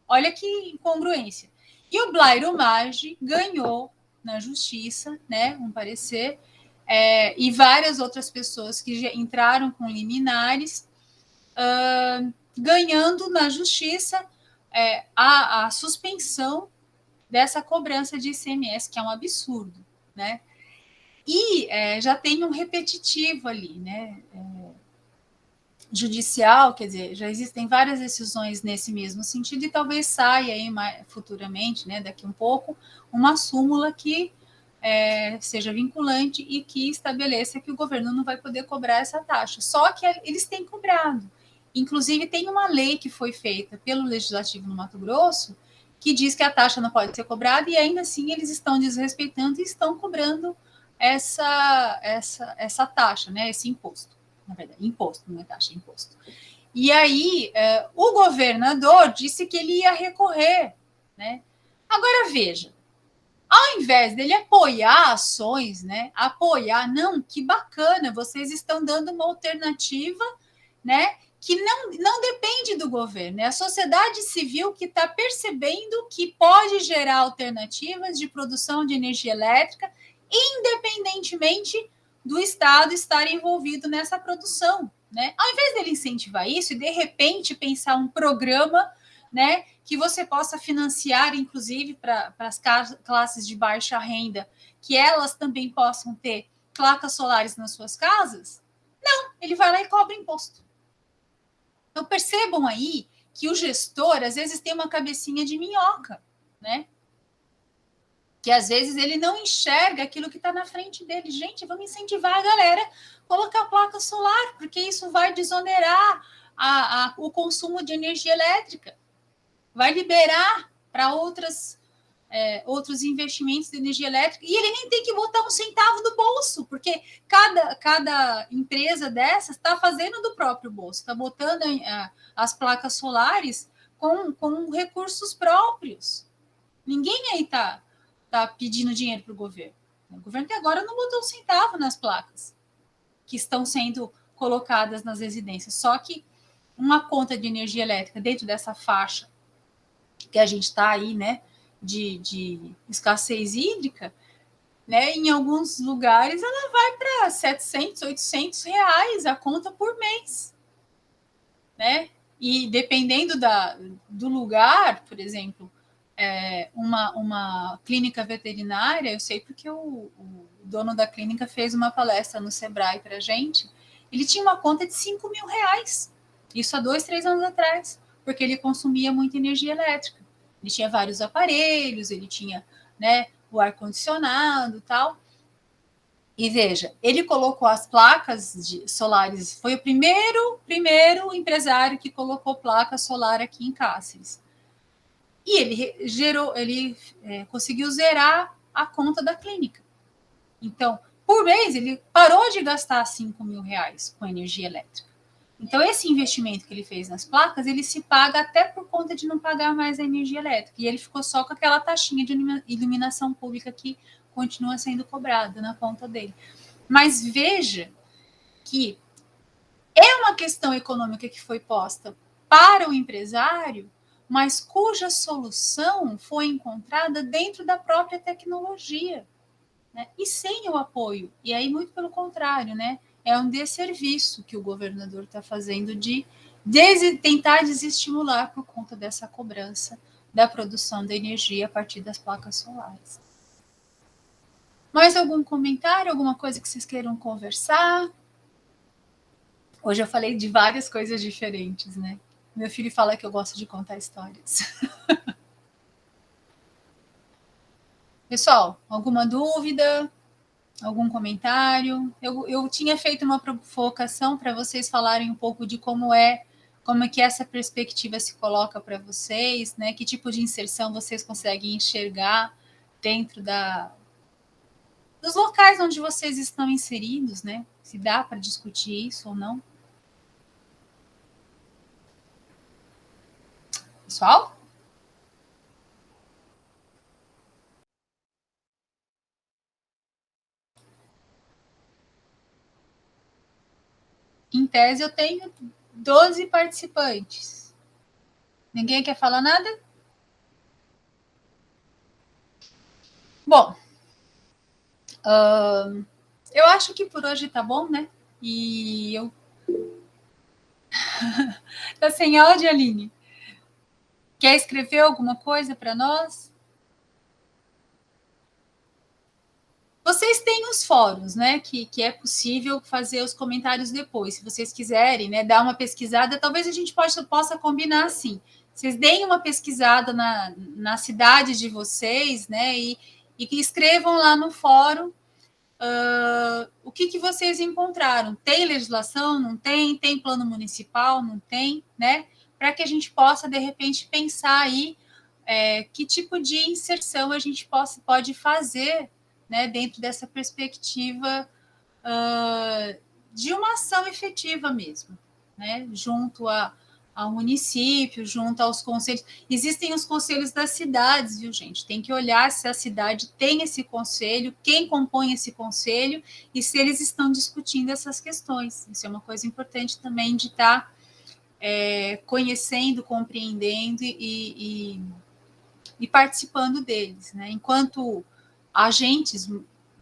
Olha que incongruência. E o Blairo Maggi ganhou na justiça, né, um parecer, e várias outras pessoas que já entraram com liminares, ganhando na justiça a suspensão dessa cobrança de ICMS, que é um absurdo, né? E já tem um repetitivo ali, né? judicial, quer dizer, já existem várias decisões nesse mesmo sentido e talvez saia aí futuramente, né, daqui um pouco, uma súmula que seja vinculante e que estabeleça que o governo não vai poder cobrar essa taxa. Só que eles têm cobrado. Inclusive, tem uma lei que foi feita pelo Legislativo no Mato Grosso que diz que a taxa não pode ser cobrada e ainda assim eles estão desrespeitando e estão cobrando essa taxa, né, esse imposto. Na verdade, imposto, não é taxa, é imposto. E aí, o governador disse que ele ia recorrer, né? Agora, veja, ao invés dele apoiar ações, né? Apoiar, não, que bacana, vocês estão dando uma alternativa, né? Que não depende do governo, é a sociedade civil que está percebendo que pode gerar alternativas de produção de energia elétrica, independentemente do Estado estar envolvido nessa produção, né? Ao invés dele incentivar isso e de repente pensar um programa, né, que você possa financiar, inclusive para as classes de baixa renda, que elas também possam ter placas solares nas suas casas, não, ele vai lá e cobra imposto. Então percebam aí que o gestor às vezes tem uma cabecinha de minhoca, né? Que às vezes ele não enxerga aquilo que está na frente dele. Gente, vamos incentivar a galera a colocar placa solar, porque isso vai desonerar o consumo de energia elétrica, vai liberar para outros investimentos de energia elétrica, e ele nem tem que botar um centavo do bolso, porque cada empresa dessas está fazendo do próprio bolso, está botando as placas solares com recursos próprios. Ninguém aí está pedindo dinheiro para o governo. O governo até agora não botou um centavo nas placas que estão sendo colocadas nas residências. Só que uma conta de energia elétrica dentro dessa faixa que a gente está aí, né, de escassez hídrica, né, em alguns lugares ela vai para 700, 800 reais a conta por mês, né? E dependendo do lugar, por exemplo, uma clínica veterinária, eu sei porque o dono da clínica fez uma palestra no Sebrae para a gente, ele tinha uma conta de 5 mil reais, isso há 2, 3 anos atrás, porque ele consumia muita energia elétrica. Ele tinha vários aparelhos, ele tinha, né, o ar-condicionado e tal. E veja, ele colocou as placas solares, foi o primeiro empresário que colocou placa solar aqui em Cáceres. E ele conseguiu zerar a conta da clínica. Então, por mês, ele parou de gastar 5 mil reais com energia elétrica. Então, esse investimento que ele fez nas placas, ele se paga até por conta de não pagar mais a energia elétrica. E ele ficou só com aquela taxinha de iluminação pública que continua sendo cobrada na conta dele. Mas veja que é uma questão econômica que foi posta para o empresário, mas cuja solução foi encontrada dentro da própria tecnologia, né? E sem o apoio. E aí, muito pelo contrário, né? É um desserviço que o governador está fazendo de tentar desestimular por conta dessa cobrança da produção da energia a partir das placas solares. Mais algum comentário, alguma coisa que vocês queiram conversar? Hoje eu falei de várias coisas diferentes, né? Meu filho fala que eu gosto de contar histórias. Pessoal, alguma dúvida? Algum comentário? Eu tinha feito uma provocação para vocês falarem um pouco de como é que essa perspectiva se coloca para vocês, né? Que tipo de inserção vocês conseguem enxergar dentro dos locais onde vocês estão inseridos, né? Se dá para discutir isso ou não. Pessoal? Em tese, eu tenho 12 participantes. Ninguém quer falar nada? Bom, eu acho que por hoje tá bom, né? E eu... Tá sem áudio, Aline? Quer escrever alguma coisa para nós? Vocês têm os fóruns, né? Que é possível fazer os comentários depois. Se vocês quiserem, né, dar uma pesquisada, talvez a gente possa combinar assim. Vocês deem uma pesquisada na cidade de vocês, né? E que escrevam lá no fórum o que vocês encontraram. Tem legislação? Não tem? Tem plano municipal? Não tem? Né? Para que a gente possa, de repente, pensar aí que tipo de inserção a gente pode fazer, né, dentro dessa perspectiva de uma ação efetiva mesmo, né, junto ao município, junto aos conselhos. Existem os conselhos das cidades, viu, gente? Tem que olhar se a cidade tem esse conselho, quem compõe esse conselho e se eles estão discutindo essas questões. Isso é uma coisa importante também de estar conhecendo, compreendendo e participando deles, né? Enquanto agentes,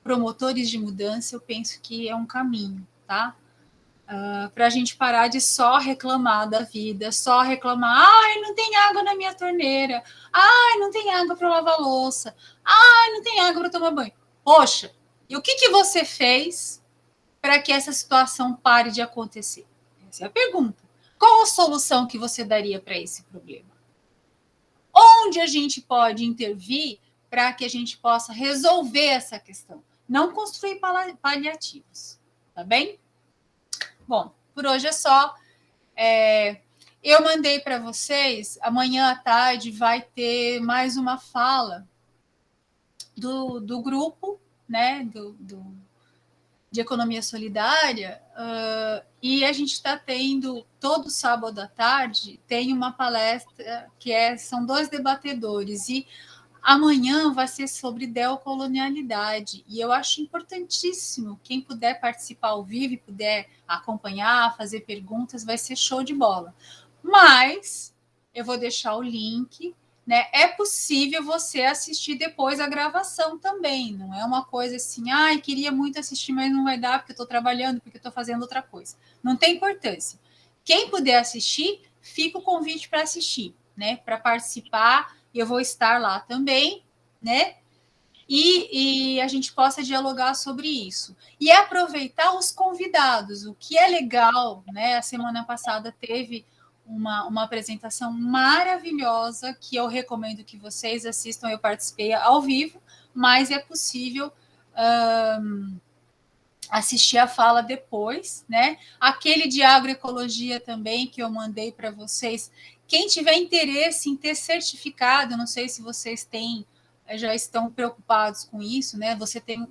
promotores de mudança, eu penso que é um caminho, tá? Para a gente parar de só reclamar da vida, só reclamar, ai, não tem água na minha torneira, ai, não tem água para lavar louça, ai, não tem água para tomar banho. Poxa, e o que você fez para que essa situação pare de acontecer? Essa é a pergunta. Qual a solução que você daria para esse problema? Onde a gente pode intervir para que a gente possa resolver essa questão? Não construir paliativos, tá bem? Bom, por hoje é só. Eu mandei para vocês, amanhã à tarde vai ter mais uma fala do grupo, né, de economia solidária, e a gente está tendo, todo sábado à tarde, tem uma palestra são 2 debatedores, e amanhã vai ser sobre neocolonialidade, e eu acho importantíssimo, quem puder participar ao vivo e puder acompanhar, fazer perguntas, vai ser show de bola. Mas eu vou deixar o link, né? É possível você assistir depois a gravação também, não é uma coisa assim, ai, queria muito assistir, mas não vai dar porque eu estou trabalhando, porque eu estou fazendo outra coisa. Não tem importância. Quem puder assistir, fica o convite para assistir, né? Para participar, eu vou estar lá também, né? E a gente possa dialogar sobre isso. E aproveitar os convidados, o que é legal, né? A semana passada teve uma apresentação maravilhosa que eu recomendo que vocês assistam. Eu participei ao vivo, mas é possível assistir a fala depois, né? Aquele de agroecologia também que eu mandei para vocês. Quem tiver interesse em ter certificado, não sei se vocês já estão preocupados com isso, né?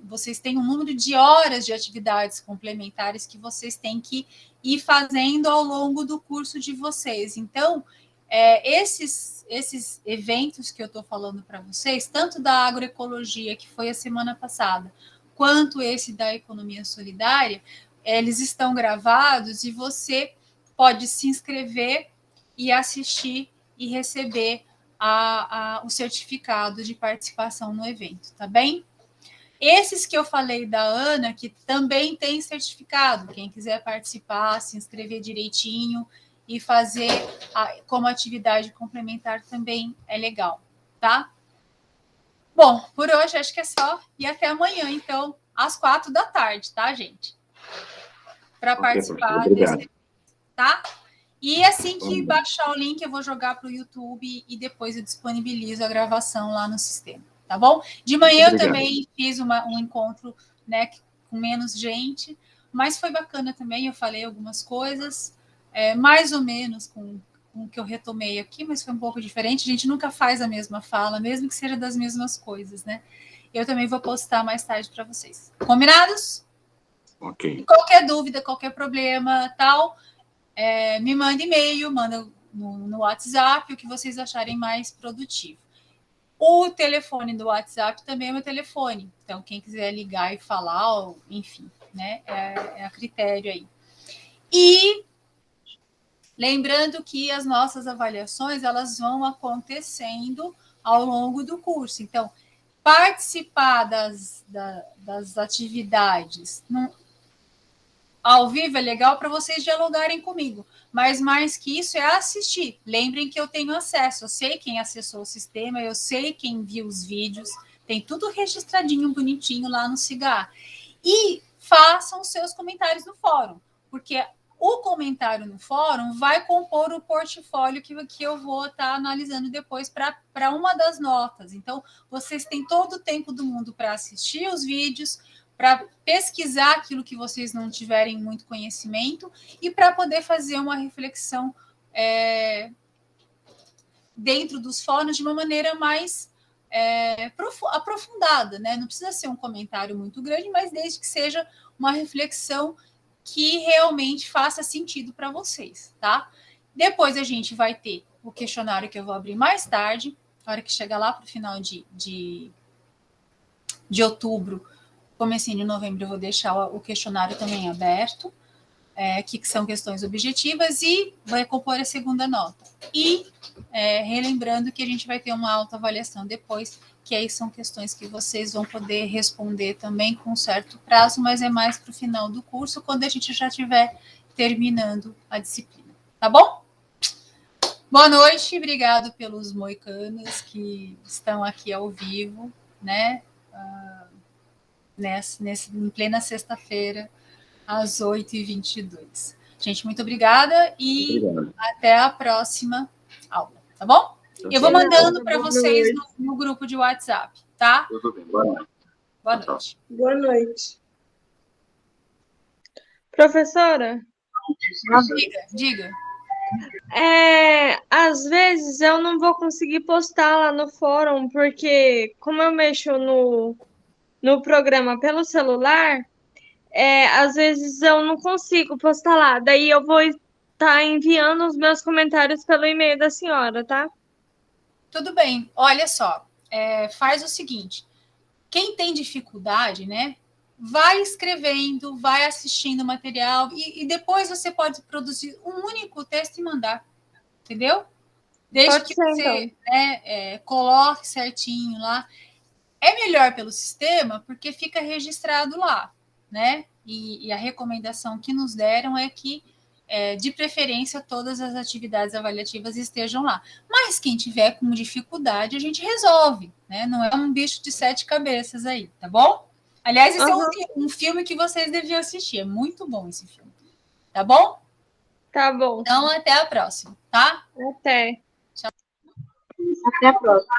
Vocês têm um número de horas de atividades complementares que vocês têm que ir fazendo ao longo do curso de vocês. Então, esses eventos que eu estou falando para vocês, tanto da agroecologia, que foi a semana passada, quanto esse da economia solidária, eles estão gravados e você pode se inscrever e assistir e receber o certificado de participação no evento, tá bem? Esses que eu falei da Ana, que também tem certificado, quem quiser participar, se inscrever direitinho e fazer como atividade complementar também é legal, tá? Bom, por hoje acho que é só, e até amanhã, então, às 4h, tá, gente? Para participar desse, tá? E assim que baixar o link, eu vou jogar para o YouTube e depois eu disponibilizo a gravação lá no sistema, tá bom? De manhã eu também fiz um encontro, né, com menos gente, mas foi bacana também, eu falei algumas coisas, mais ou menos com o que eu retomei aqui, mas foi um pouco diferente. A gente nunca faz a mesma fala, mesmo que seja das mesmas coisas, né? Eu também vou postar mais tarde para vocês. Combinados? Ok. E qualquer dúvida, qualquer problema, tal, me manda e-mail, manda no WhatsApp, o que vocês acharem mais produtivo. O telefone do WhatsApp também é meu telefone. Então, quem quiser ligar e falar, enfim, né? É a critério aí. E lembrando que as nossas avaliações, elas vão acontecendo ao longo do curso. Então, participar das atividades ao vivo é legal para vocês dialogarem comigo, mas mais que isso é assistir. Lembrem que eu tenho acesso, eu sei quem acessou o sistema, eu sei quem viu os vídeos, Tem tudo registradinho, bonitinho lá no Siga. E façam seus comentários no fórum, porque o comentário no fórum vai compor o portfólio que eu vou estar analisando depois para uma das notas. Então, vocês têm todo o tempo do mundo para assistir os vídeos, para pesquisar aquilo que vocês não tiverem muito conhecimento e para poder fazer uma reflexão dentro dos fóruns de uma maneira mais aprofundada, né? Não precisa ser um comentário muito grande, mas desde que seja uma reflexão que realmente faça sentido para vocês, tá? Depois a gente vai ter o questionário que eu vou abrir mais tarde, na hora que chegar lá para o final de outubro, comecinho de novembro, eu vou deixar o questionário também aberto, que são questões objetivas, e vai compor a segunda nota. E relembrando que a gente vai ter uma autoavaliação depois, que aí são questões que vocês vão poder responder também com um certo prazo, mas é mais para o final do curso, quando a gente já estiver terminando a disciplina. Tá bom? Boa noite, obrigado pelos moicanos que estão aqui ao vivo, né? Em plena sexta-feira, às 8h22. Gente, muito obrigada e até a próxima aula, tá bom? Eu vou mandando para vocês no grupo de WhatsApp, tá? Tudo bem, boa noite. Boa noite. Boa noite. Professora? Diga. Às vezes eu não vou conseguir postar lá no fórum, porque como eu mexo no programa pelo celular, às vezes eu não consigo postar lá. Daí eu vou estar enviando os meus comentários pelo e-mail da senhora, tá? Tudo bem. Olha só, faz o seguinte. Quem tem dificuldade, né? Vai escrevendo, vai assistindo o material e depois você pode produzir um único texto e mandar. Entendeu? Desde que você coloque certinho lá. É melhor pelo sistema porque fica registrado lá, né? E a recomendação que nos deram é que, de preferência, todas as atividades avaliativas estejam lá. Mas quem tiver com dificuldade, a gente resolve, né? Não é um bicho de 7 cabeças aí, tá bom? Aliás, esse é um filme que vocês deviam assistir. É muito bom esse filme. Tá bom? Tá bom. Então, até a próxima, tá? Até. Tchau. Até a próxima.